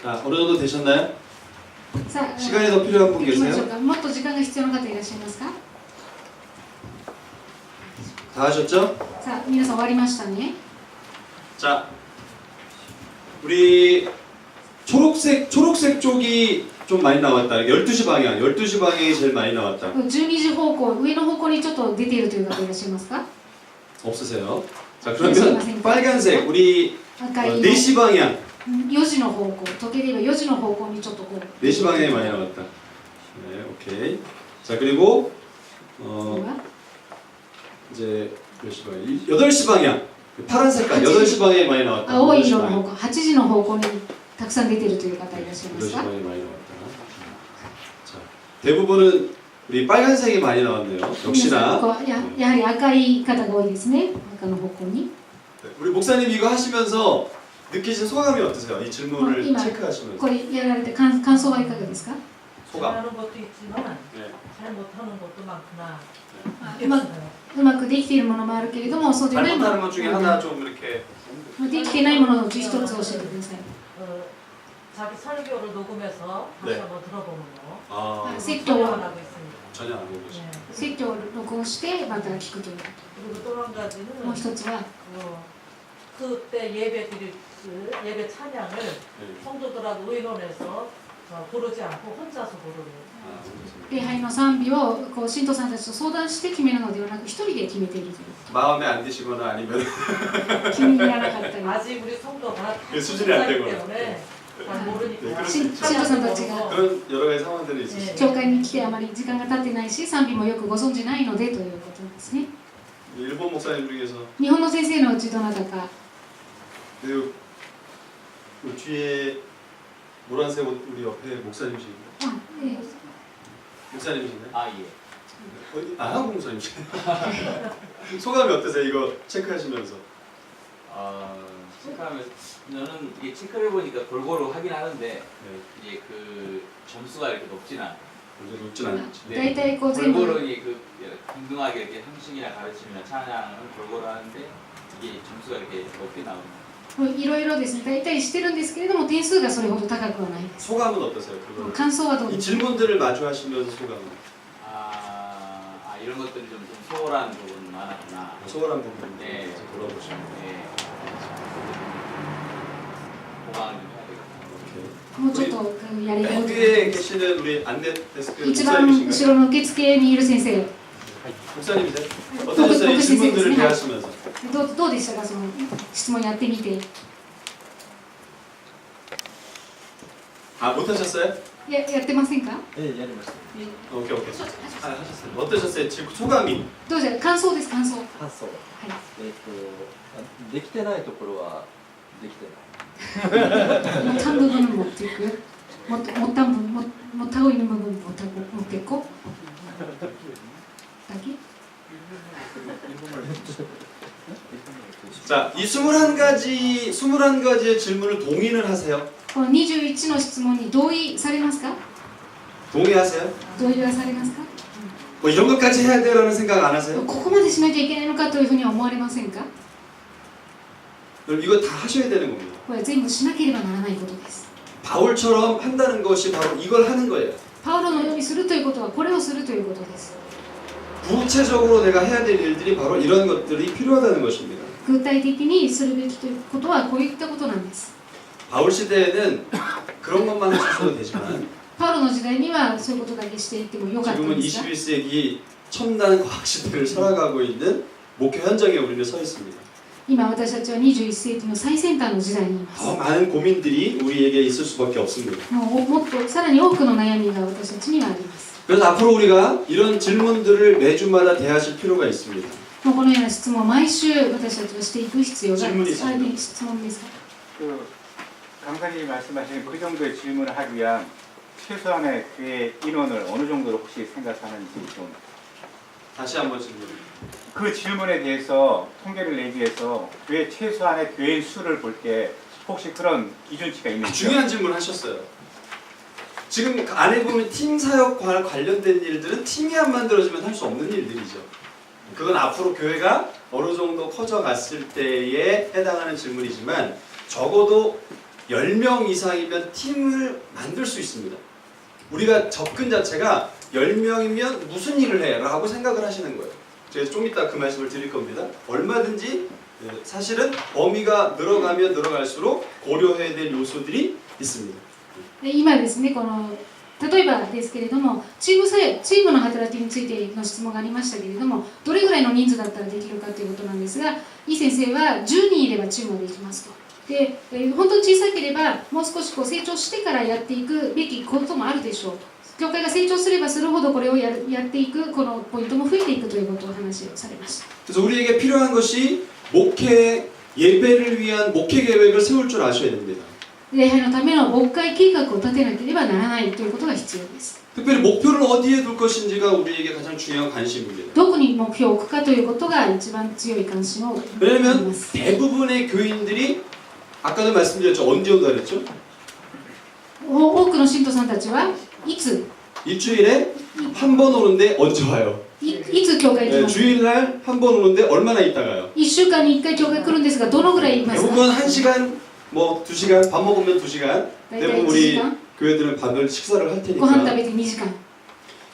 자, 어느 정도 되셨나요? さあ 시간이 더 필요한 분 行きましょう 계세요? か。もっと時間が必要な方いらっしゃいますか。 다 하셨죠? さあ皆さん終わりましたね。 자, 우리 초록색 쪽이 좀 많이 나왔다. 12시 방향이 제일 많이 나왔다. 12時方向、上の方向にちょっと出ているという方いらっしゃいますか。 없으세요? 자, 그러면 빨간색 우리 赤い 4시 방향 4時の方向、時計で言えば4時の方向にちょっとこう。 4시 방향이 많이 나왔다. 네, 오케이. 자, 그리고 これは 이제 몇 시 방향? 8시 방향. 파란 색깔 8시 방향이 많이 나왔다. 青い 8시 色の 방향. 方向、8時の方向にたくさん出ているという方いらっしゃいま 8시 すか。 방향이 많이 나왔다. 자, 대부분은 우리 빨간색이 많이 나왔네요. 皆さん 역시나 こうやはり赤い方が多いですね。赤の方向に。 네, 우리 목사님 이거 하시면서 느끼신 소감이 어떠세요? 이 질문을 이만. 체크하시면서 これやられて感想はいかがですか。 소감. 잘하는 것도 있지만 네. 잘 못하는 것도 많구나. うまくできているものもあるけれども、そうでないも 잘못하는 の 것 중에 하나 좀 이렇게 できてないもののうち一つ教えてください。 자기 설교를 녹음해서 다시 네. 한번 들어보는 거. 아, 색- 설교 안 하고 있습니다. 전혀 안 보고 계시죠. 네. 説教を録音してまた聞くという。 그리고 또 한 가지는 もう一つは 그때 예배 드릴 예배 찬양을 성도들하고 의논해서 고르지 않고 혼자서 고르는. 礼拝の賛美をこう信徒さんたちと相談して決めるのではなく一人で決めているという 마음에 안 드시거나 아니면 気に入らなかったり 아직 우리 성도가 그 수준이 안 차이기 되구나. 때문에 잘 네, 모르니까. 그럴 수 신- 있죠. 신도さんたちが 그런 여러 가지 상황들이 있으시죠. 教会に来てあまり時間が経ってないし賛美もよくご存じないのでということですね。 일본 목사님 중에서 日本の先生のうちどなたか 그 뒤에 노란색 옷 우리 옆에 목사님이신가요? あ、목사님이신가요? 아 예. 한국 목사님이시네요. 소감이 어떠세요? 이거 체크하시면서. 체크하면 저는 이게 체크를 해보니까 골고루 하긴 하는데 네. 이제 그 점수가 이렇게 높진 않아요. 먼저 높진 않죠. 大体こう全部 골고루 이게 그 동등하게 이렇게 형식이나 가르침이나 찬양은 골고루 하는데 이게 점수가 이렇게 높게 나오는. いろいろですね、大体してるんですけれども点数がそれほど高くはないです。 소감은 어떠세요? 그거. 感想はどう 이 ですか。 질문들을 마주하시면서 소감은 이런 것들이 좀 소홀한 부분 많았구나. 소홀한 부분 네. 돌아보시면. 네. 보강을 좀 해야 되겠다. もうちょっとやりがいを 여기에 계시는 우리 안내 데스크 一番後 목사님이신가요? ろの受付にいる先生、 목사님이세요? 어떠셨어요? 이 질문들을 대하시면서. どうでしたか、その質問やってみて。 아 못하셨어요? やってませんか。 예, 야리마스. 오케이. 아, 하셨어요. 어떠셨어요? 지금 소감이? どうじゃ、感想です、感想。はい 한소. できてないところはできてない 못한 부분은 못 듣고요. 못한 부분, 못하고 있는 부분 못 듣고. 딱히? 자, 이 21가지의 질문을 동의를 하세요. この21の質問に同意されますか。 동의하세요? 同意はされますか。 뭐 이런 것까지 해야 돼라는 생각 안 하세요? ここまでしなきゃいけないのかというふうには思われませんか。 그럼 이거 다 하셔야 되는 겁니다. これは全部しなければならないことです。 바울처럼 한다는 것이 바로 이걸 하는 거예요. パウロのようにするということはこれをするということです。 구체적으로 내가 해야 될 일들이 바로 이런 것들이 필요하다는 것입니다. 具体的にするべきということはこういったことなんです。 바울 시대에는 그런 것만 하셔도 되지만 パウロの時代にはそういうことだけしていってもよかったん 지금은 ですが、 21세기 첨단 과학 시대를 살아가고 있는 목표 현장에 우리는 서 있습니다. 今私たちは21世紀の最先端の時代にいます。 더 많은 고민들이 우리에게 있을 수밖에 없습니다. もっとさらに多くの悩みが私たちにはあります。 그래서 앞으로 우리가 이런 질문들을 매주마다 대하실 필요가 있습니다. もうこのような質問を毎週私たちはしていく必要があります。質問です質問ですか。 그 강사님이 말씀하신 그 정도의 질문을 하기 위한 최소한의 교회 인원을 어느 정도로 혹시 생각하는지 좀 그 다시 한번 질문. 질문에 대해서 통계를 내기 위해서 교회 최소한의 교인 수를 볼 때 혹시 그런 기준치가 있는지 중요한 질문 하셨어요. 지금 안에 보면 팀 사역과 관련된 일들은 팀이 안 만들어지면 할 수 없는 일들이죠. 그건 앞으로 교회가 어느 정도 커져갔을 때에 해당하는 질문이지만 적어도 10명 이상이면 팀을 만들 수 있습니다. 우리가 접근 자체가 10명이면 무슨 일을 해? 라고 생각을 하시는 거예요. 제가 좀 이따 그 말씀을 드릴 겁니다. 얼마든지 사실은 범위가 늘어가면 늘어갈수록 고려해야 될 요소들이 있습니다. で今ですね、この例えばですけれども、チームの働きについての質問がありましたけれども、どれぐらいの人数だったらできるかということなんですが、イ先生は10人いればチームはできますと。で、本当に小さければもう少しこう成長してからやっていくべきこともあるでしょうと。教会が成長すればするほどこれをやっていくこのポイントも増えていくということをお話をされました。 그래서 우리에게 필요한 것이 목회 예배를 위한 목회 계획을 세울 줄 아셔야 됩니다. 礼拝のための牧会計画を立てなければならないということが必要です。 특별히 목표를 어디에 둘 것인지가 우리에게 가장 중요한 관심입니다. どこに目標を置くかということが一番強い関心を持り 왜냐하면 ます。 대부분의 교인들이 아까도 말씀드렸죠. 언제 온다 그랬죠? 多くの信徒さんたちはいつ 일주일에 한 번 오는데 언제 와요? いつ教会に来ますか 주일날 한 번 오는데 얼마나 있다가요? 1週間に1回教会来るんですがどのぐらいいますか 대부분 1시간, 뭐 2시간, 밥 먹으면 2시간. 大体 대부분 1時 우리 間 교회들은 밥을 식사를 할 ご飯食 테니까 べて2時間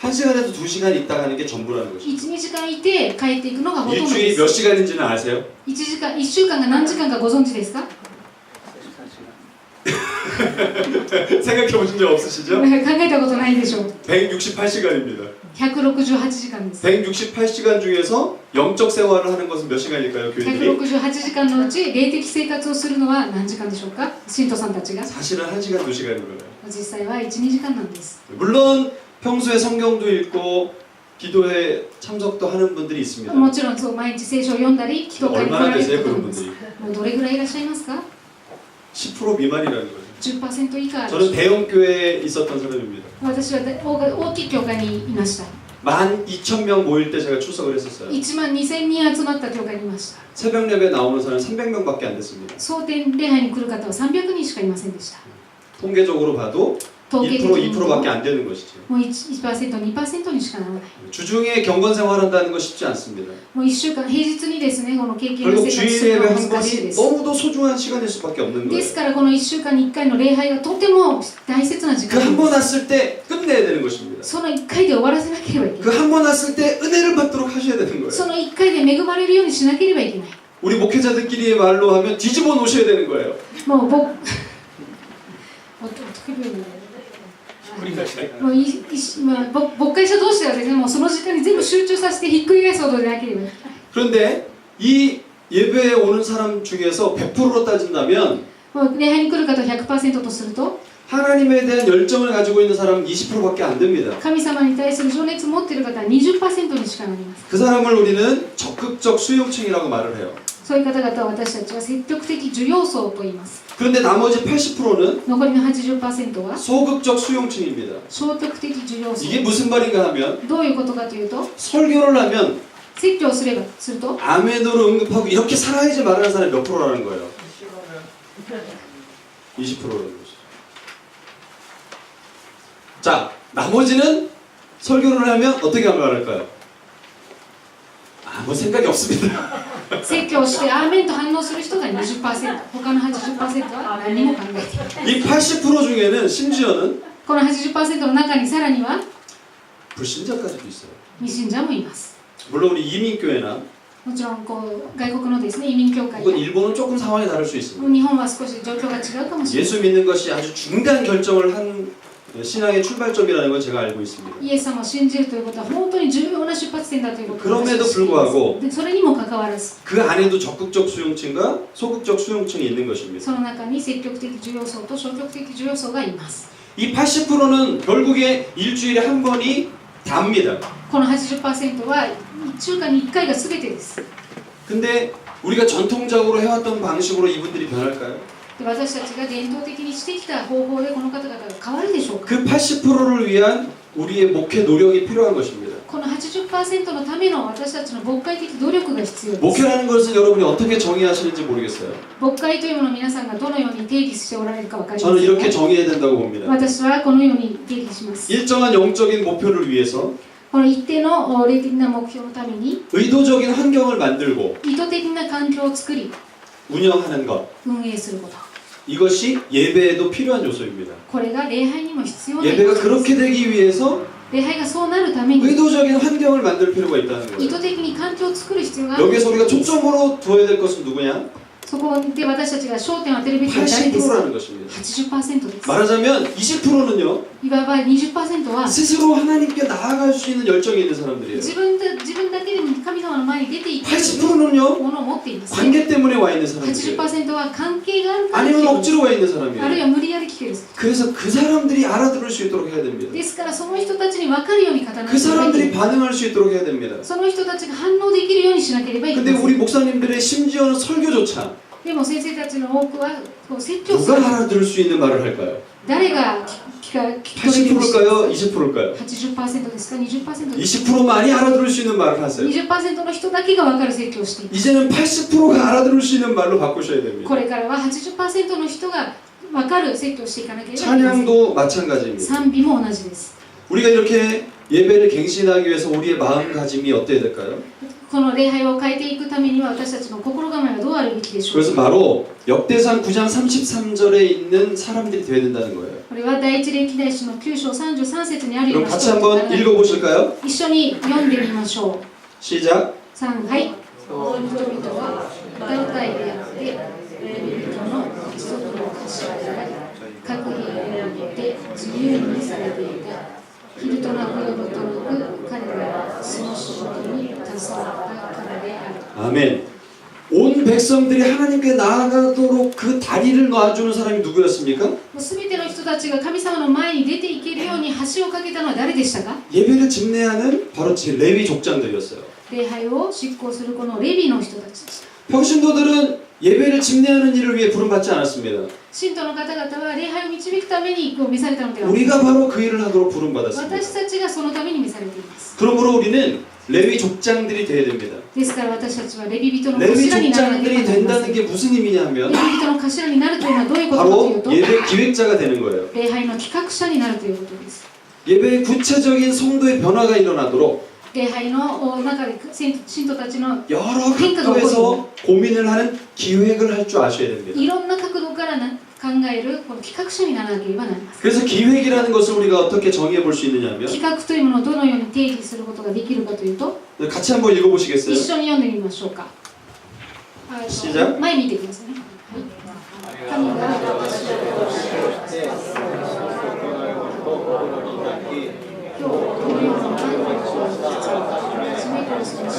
1시간에도 2시간 있다 가는 게 전부라는 거죠. 1、2時間いて帰っていくのがほとんどで 일주일이 す 몇 시간인지는 아세요? 1週間が何時間かご存知ですか 생각해 보신 적 없으시죠? 考えたことないでしょう 168시간입니다. 168時間です 168시간 중에서 영적 생활을 하는 것은 몇 시간일까요, 교인들이? 168時間のうち霊的生活をするのは何時間でしょうか信徒さんたちが 사실은 1시간, 2시간인 거예요. 実際は1、2時間なんです 물론 평소에 성경도 읽고 기도에 참석도 하는 분들이 있습니다. もちろんそう毎日聖書を読んだり祈祷会に来ら 얼마나 れる 계세요, 方も 그런 います 분들이? もうどれぐらいいらっしゃいますか 10% 미만이라는 거죠. 10% 以下 저는 대형 교회에 있었던 사람입니다. 私は大きい教会にいました 12,000명 모일 때 제가 출석을 했었어요. 1万2000人集まった教会にいました 새벽 예배 나오는 사람 300명밖에 안 됐습니다. 蒼天礼拝に来る方は300人しかいませんでした 통계적으로 봐도 統計 1%, 的に見ても 2%밖에 안 되는 것이죠. もう 1%、2% にしかならない 주중에 경건 생활한다는 거 쉽지 않습니다. もう1週間平日にですねこの経験の 결국 生活 주일 するの 예배 は 한 難しい 번이 です 너무도 소중한 시간일 수밖에 없는 で 거예요. すからこの1週間に1回の礼拝がとても大切な時 그 間 한 で 번 す 왔을 때 끝내야 되는 것입니다. その1回で終わらせなければいけない 그 한 번 왔을 때 은혜를 받도록 하셔야 되는 거예요. その1回で恵まれるようにしなければいけない 우리 목회자들끼리의 말로 하면 뒤집어 놓으셔야 되는 거예요. もう僕もう牧会者同士ではですねもうその時間に全部集中させてひっくり返すほどでなければいけない 그런데 이 예배에 오는 사람 중에서 100%로 따진다면 もう礼拝に来る方100%とすると 하나님에 대한 열정을 가지고 있는 사람은 20%밖에 안 됩니다. 神様に対する情熱を持っている方は 20% にしかなります 그 사람을 우리는 적극적 수용층이라고 말을 해요. そういう方々は私たちは積極的受容層と言います 그런데 나머지 80%는 残りの 80% は 소극적 수용층입니다. 消極的受容層 이게 무슨 말인가 하면 どういうことかというと 설교를 하면 説教すると 아멘으로 응급하고 이렇게 살아야지 말하는 사람이 몇 프로라는 거예요? 20%라는 거죠. 자, 나머지는 설교를 하면 어떻게 말할까요? 아무 생각이 없습니다. 説教してアーメンと反応する人が 20% 他の 80% は何も考えていない 이 80% 중에는 심지어는 この 80% の中にさらには 불신자까지도 있어요. 未信者もいます 물론 우리 이민교회나 もちろんこう外国のですね移民教会 혹은 や 일본은 조금 상황이 다를 수 있습니다. 日本は少し状況が違うかもしれない 예수 믿는 것이 아주 중대한 결정을 한 신앙의 출발점이라는 걸 제가 알고 있습니다. イエス様を信じるということは本当に重要な出発点だということを 그럼에도 私は知っています 불구하고 でそれにもかかわらず 그 안에도 적극적 수용층과 소극적 수용층이 있는 것입니다. その中に積極的受容層と消極的受容層がいます 이 80%는 결국에 일주일에 한 번이 답니다. この 80% は1週間に1回が全てです 근데 우리가 전통적으로 해왔던 방식으로 이분들이 변할까요? で私たちが伝統的にしてきた方法でこの方々が変わるでしょうか 그 80%를 위한 우리의 목회 노력이 필요한 것입니다. この 80% のための私たちの牧会的努力が必要です 목회라는 것을 여러분이 어떻게 정의하시는지 모르겠어요. 牧会というものを皆さんがどのように定義しておられるか分かりま 저는 せん 이렇게 が 정의해야 된다고 봅니다. 私はこのように定義します 일정한 영적인 목표를 위해서 この一定の霊的な目標のために 의도적인 환경을 만들고 意図的な環境を作り 운영하는 것. 運営すること 이것이 예배에도 필요한 요소입니다. これが礼拝にも必要な要 예배가 素です 그렇게 되기 위해서 礼拝がそうなるために 의도적인 환경을 만들 필요가 있다는 意 거예요. 図的に環境を作る必要がある 여기서 우리가 초점으로 둬야 될 것은 누구냐? そこで私たちが焦点を当てるべきは誰ですか 80%라는 것입니다. 80%です 말하자면 20%는요 いわば20%は 스스로 하나님께 나아갈 수 있는 열정이 있는 사람들이에요. 自分だけでも神様の前に出ていける 80%는요 ものを持っています 관계 때문에 와 있는 사람들이에요. 80%は関係があるから 아니면 聞ける 억지로 와 있는 あるい 사람이에요. は無理やり聞ける 그래서 그 사람들이 알아들을 수 있도록 해야 됩니다. ですからその人たちに分かるように語らな 그 ければいけ 사람들이 ない 반응할 수 있도록 해야 됩니다. その人たちが反応できるようにしなければいけ 근데 ません 우리 목사님들의 심지어는 설교조차 でも先生たちの多くはこう説教す 누가 る 알아들을 수 있는 말을 할까요? 誰が聞き取れる 80%일까요? 20%일까요? 80%ですか 20% ですか 20% 많이 알아들을 수 있는 말을 하세요. 20% の人だけが分かる説教をしています 이제는 80%가 알아들을 수 있는 말로 바꾸셔야 됩니다. これからは 80% の人が分かる説教をしていかなければいけません 찬양도 마찬가지입니다. 賛美も同じです 우리가 이렇게 예배를 갱신하기 위해서 우리의 마음가짐이 어때야 될까요? この礼拝を変えていくためには私たちの心構えはどうあるべきでしょう 그래서 か 바로 역대상 9장 33절에 있는 사람들이 되어야 된다는 거예요. これは第一歴代史の9章33節にあるよう 그럼 な 같이 人々 한번 읽어보실까요? 一緒に読んでみましょう 시작. 3はい人々は歌うたいであってレビ人の規則の頭であり各兵によって自由にされていた昼となく夜となく彼らはその仕事に携わったからである 아멘. 온 백성들이 하나님께 나아가도록 그 다리를 놔주는 사람이 누구였습니까? もう全ての人たちが神様の前に出ていけるように橋を架けたのは誰でしたか 예배를 집례하는 바로 레위 족장들이었어요. 礼拝を執行するこのレビの人たちです 평신도들은 예배를 집례하는 일을 위해 부름받지 않았습니다. 信徒の方々は礼拝を導くために召されたのではない 우리가 바로 그 일을 하도록 부름받았습니다. 私たちがそのために召されています 그러므로 우리는 레위 족장들이 되어야 됩니다. ですから私たちはレビ人の 레위 頭にならなければ 족장들이 なりません 된다는 게 무슨 의미냐 レ 하면 ビ人の頭になるというのはどういうことかという 바로 と 예배 기획자가 되는 거예요. 礼拝の企画者になるということです 예배의 구체적인 성도의 변화가 일어나도록 礼拝の中で信徒たちの 여러 각도에서 고민을 하는 기획을 할 줄 아셔야 됩니다. いろんな角度から考えるこの企画書にならなければなりません 그래서 기획이라는 것을 우리가 어떻게 정의해 볼 수 있느냐 하면 企画というものをどのように定義することができるかというと 같이 한번 읽어보시겠어요? 一緒に読んでみましょうかシザ前見てくださいね、はい、神が私を通して今日このような万人を初めからその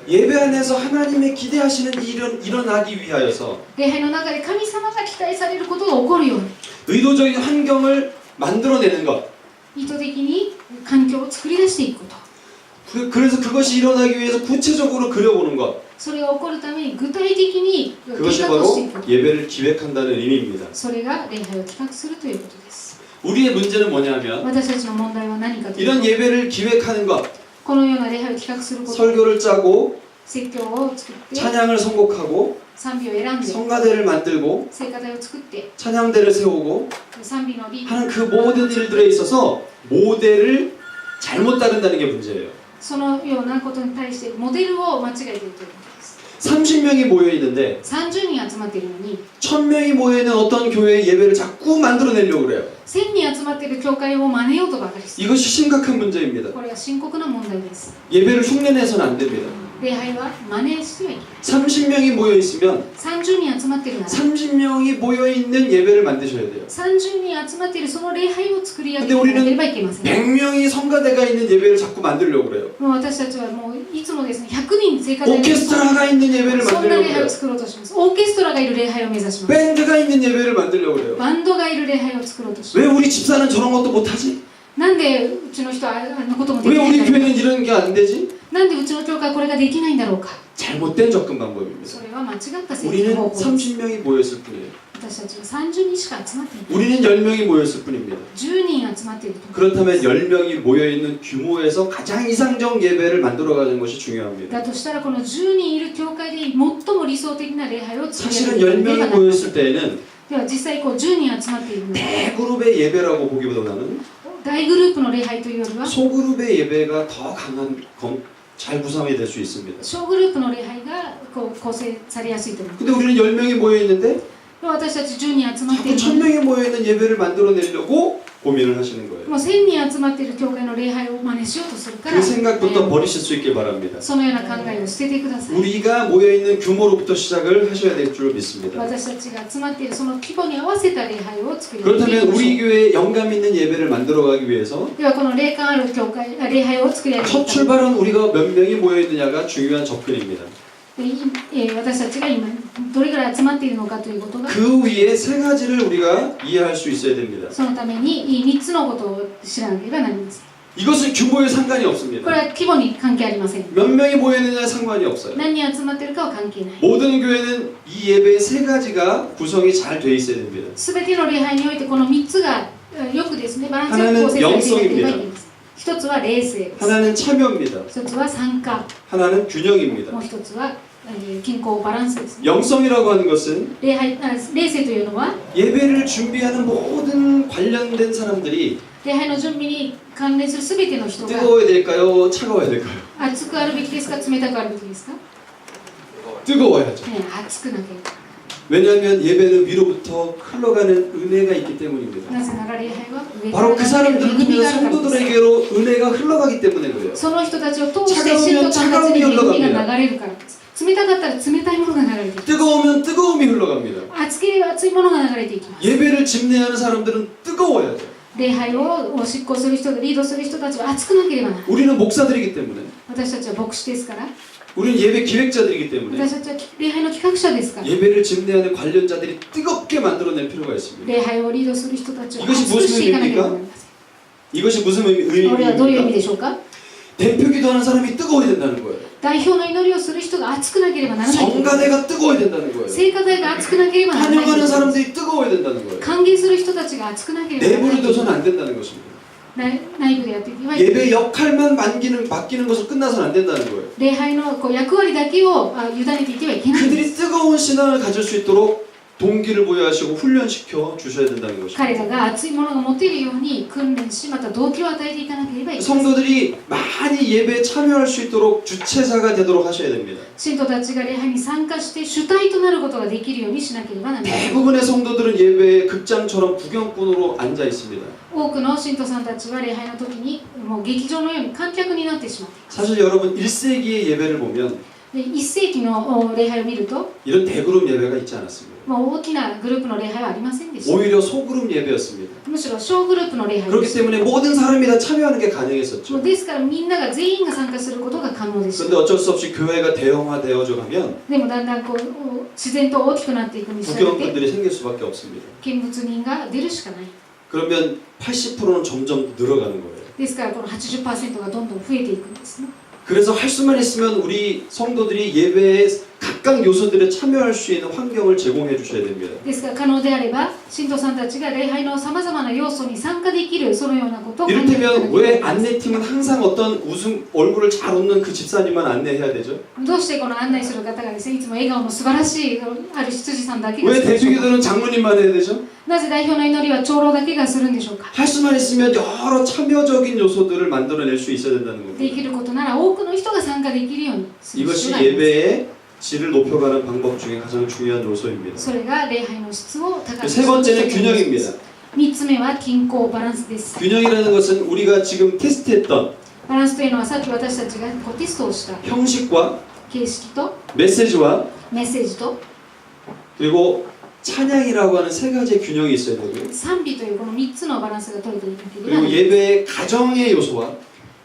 예배 안에서 하나님의 기대하시는 일은 일어나기 위하여서 礼拝の中で神様が期待されることが起こるように 의도적인 환경을 만들어내는 것 意図的に環境を作り出していくこと 그래서 그것이 일어나기 위해서 구체적으로 그려보는 것 それが起こるために具体的に計 그것이 画をしてい 바로 く 예배를 기획한다는 의미입니다. それが礼拝を企画するということです 우리의 문제는 뭐냐면 私たちの問題は何かという 이런 と 예배를 기획하는 것 このような礼拝を企画すること 설교를 짜고 説教を作って 찬양을 선곡하고 賛美を選んで 성가대를 만들고 聖歌隊を作って 찬양대를 세우고 賛美のリーダー 하는 그 모든 일들에 있어서 모델을 잘못 따른다는 게 문제예요. そのようなことに対してモデルを間違えているということです 30명이 모여 있는데 30人集まっているのに 1000명이 모여 있는 어떤 교회의 예배를 자꾸 만들어내려고 그래요. 1000人集まっている教会を真似ようとばかりです 이것이 심각한 문제입니다. これは深刻な問題です 예배를 흉내내서는 안 됩니다. 礼拝は真似してはいけない 30명이 모여 있으면 30人集まっているなら 30명이 모여 있는 예배를 만드셔야 돼요. 30人集まっているその礼拝を作り上げ 근데 ていかなけれ 우리는 ばいけません 100명이 성가대가 있는 예배를 자꾸 만들려고 그래요. もう私たちはもういつもですね100人聖歌隊が 오케스트라가 있는 예배를 そんな 만들려고 礼拝 그래요. を作ろうとしますオーケストラがいる礼拝を目指します 밴드가 있는 예배를 만들려고 그래요. バンドがいる礼拝を作ろうとしま 왜 우리 집사는 저런 것도 못하지? すなんでうちの人はあんなこともで 왜 きないん 우리 だろう 교회는 이런 게 안 되지? なんでうちの教会はこれができないんだろうか 잘못된 접근 방법입니다. それは間違った設計 우리는 方法です 30명이 모였을 뿐이에요. 私たちは30人しか集まっていない 우리는 10명이 모였을 뿐입니다. 10人集まっていると 그렇다면 10명이 모여있는 규모에서 가장 이상적 예배를 만들어가는 것이 중요합니다. だとしたらこの10人いる教会で最も理想的な礼拝を作り 사실은 上げるべきだ 10명이 모였을 때에는 では実際こう10人集まっているので 대그룹의 예배라고 보기보다는 大グループの礼拝というよりは 소그룹의 예배가 더 강한 잘 구성이 될 수 있습니다. 小グループの礼拝がこう構成されやすいと思います。 근데 우리는 10명이 모여 있는데 でも私たち10人集まってい 자꾸 るのに 1000명이 모여 있는 예배를 만들어내려고 고민을 하시는 거예요. もう1000人集まっている教会の礼拝を真似しようとするから 그 생각부터 버리실 수 있길 바랍니다. そのような考えを捨ててください。 우리가 모여 있는 규모로부터 시작을 하셔야 될 줄 믿습니다. 私たちが集まっているその規模に合わせた礼拝を作り上げてい 그렇다면 きましょ 우리 う。 교회에 영감 있는 예배를 만들어가기 위해서 ではこの霊感ある教会礼拝を作り上げてい 첫 きたい。 출발은 우리가 몇 명이 모여 있느냐가 중요한 접근입니다. 私たちが今どれぐらい集まっているのかということが 그 위에 세 가지를 우리가 이해할 수 있어야 됩니다. そのために3つのことを知らなければなりません。 이것은 규모에 상관이 こ 없습니다. れは規模に関係ありません。 몇 명이 모여 있느냐에 상관이 없어요. 何人集まっているかは関係ない。 모든 교회는 이 예배의 세 가지가 구성이 잘 돼 있어야 됩니다. すべての礼拝においてこの3つがよくですねバランスよく構成されていなければいけません。一つは霊性です。 하나는 참여입니다. 一つは参加。 하나는 균형입니다. もう一つは均衡バランスですね。 영성이라고 하는 것은 霊性というのは 예배를 준비하는 모든 관련된 사람들이 礼拝の準備に関連するすべての人が 뜨거워야 될까요? 차가워야 될까요? 熱くあるべきですか冷たくあるべきですか、 뜨거워야죠. 熱くなければ。 왜냐하면 예배는 위로부터 흘러가는 은혜가 있기 때문입니다. なぜなら礼拝は上か 바로 ら 그 流れる 사람들을 恵み 통해서 があるからです。 성도들에게로 은혜가 흘러가기 때문에 그래요. その人たちを通して信徒さんたちに恵みが流れるからです。冷たかったら冷たいものが流れていきます。 뜨거우면 뜨거움이 흘러갑니다. 熱ければ熱いものが流れていきます。 예배를 집례하는 사람들은 뜨거워야죠. 礼拝を執行する人、リードする人たちは熱くなければならない。 우리는 목사들이기 때문에 私たちは牧師ですから、 우리는 예배 기획자들이기 때문에 私たちは礼拝の企画者ですから、 예배를 집례하는 관련자들이 뜨겁게 만들어낼 필요가 있습니다. 礼拝をリードする人たちを 이것이 熱くしていかなければなりません。 이것이 무슨 これはどういう意味 의미입니까? でしょうか。 대표 기도하는 사람이 뜨거워야 된다는 거예요. 代表の祈りをする人が熱くなければならない。 성가대가 뜨거워야 된다는 거예요. 聖歌隊が熱くなければならない。 환영하는 사람들이 뜨거워야 된다는 거예요. 歓迎する人たちが熱くなければならない。 내부를 둬서는 안 된다는 것입니다. 内部でやっていきます。 예배 역할만 맡기는 것으로 끝나서는 안 된다는 거예요. 礼拝の役割だけを委ねていてはいけないんです。 그들이 뜨거운 신앙을 가질 수 있도록 동기를 부여하시고 훈련시켜 주셔야 된다는 것입니다. 彼らが熱いものが持てるように訓練し、また動機を与えていかなければいけない。 성도들이 많이 예배에 참여할 수 있도록 주체자가 되도록 하셔야 됩니다. 信徒たちが礼拝に参加して主体となることができるようにしなければならない。 대부분의 성도들은 예배에 극장처럼 구경꾼으로 앉아 있습니다. 多くの信徒さんたちは礼拝の時にもう劇場のように観客になってしまっています。 사실 여러분 1세기의 예배를 보면 で1世紀の礼拝を見ると、 이런 대그룹 예배가 있지 않았습니다. もう大きなグループの礼拝はありませんでした。 오히려 소그룹 예배였습니다. むしろ小グループの礼拝で 그렇기 す。 때문에 모든 사람이 다 참여하는 게 も 가능했었죠. うですからみんなが全員が参加することが可能でした。 그런데 어쩔 수 없이 교회가 대형화되어져 가면 でもだんだんこう自然と大きくなっていくに従って 구경꾼들이 생길 수밖에 없습니다. 見物人が出るしかない。 그러면 80%는 점점 늘어가는 거예요. ですからこの 80% がどんどん増えていくんですね。 그래서 할 수만 있으면 우리 성도들이 예배에 각각 요소들에 참여할 수 있는 환경을 제공해 주셔야 됩니다. ですから可能であれば信徒さんたちが礼拝のさまざまな要素に参加できるそのようなことを考えていかなければ 이를테면 왜 안내팀은 항상 어떤 얼굴을 잘 웃는 그 집사님만 안내해야 되죠? どうしてこの案内する方がですね、いつも笑顔の素晴らしいある執事さんだけが 왜 するんでしょうか。 대표기도는 장로님만 해야 되죠? なぜ代表の祈りは長老だけがするんでしょうか。 할 수만 있으면 여러 참여적인 요소들을 만들어낼 수 있어야 된다는 で 겁니다. きることなら多くの人が参加できるようにする必 이것이 要があります。 예배의 질을 높여가는 방법 중에 가장 중요한 요소입니다. それが礼拝の質を高くす 세 る 번째는 균형입니다. 3つ目は均衡バランスです。 균형이라는 것은 우리가 지금 테스트했던 バランスというのはさっき私たちがこうテストをした 형식과 形式と 메시지와 メッセージと 그리고 찬양이라고 하는 세 가지의 균형이 있어야 되고요. 賛美というこの3つのバランスが取れていなければな 그리고 らない。 예배의 가정의 요소와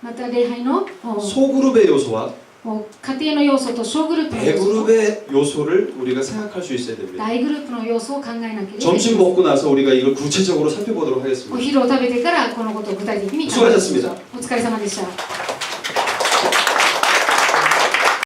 また礼拝の 소그룹의 요소와 家庭の要素と小グループの要素と 대그룹의 요소를 우리가 생각할 수 있어야 됩니다. 大グループの要素を考えなければいけない。 점심 먹고 나서 우리가 이걸 구체적으로 살펴보도록 お 하겠습니다. 昼を食べてからこのことを具体的に考えていきましょう。お疲れ様でした。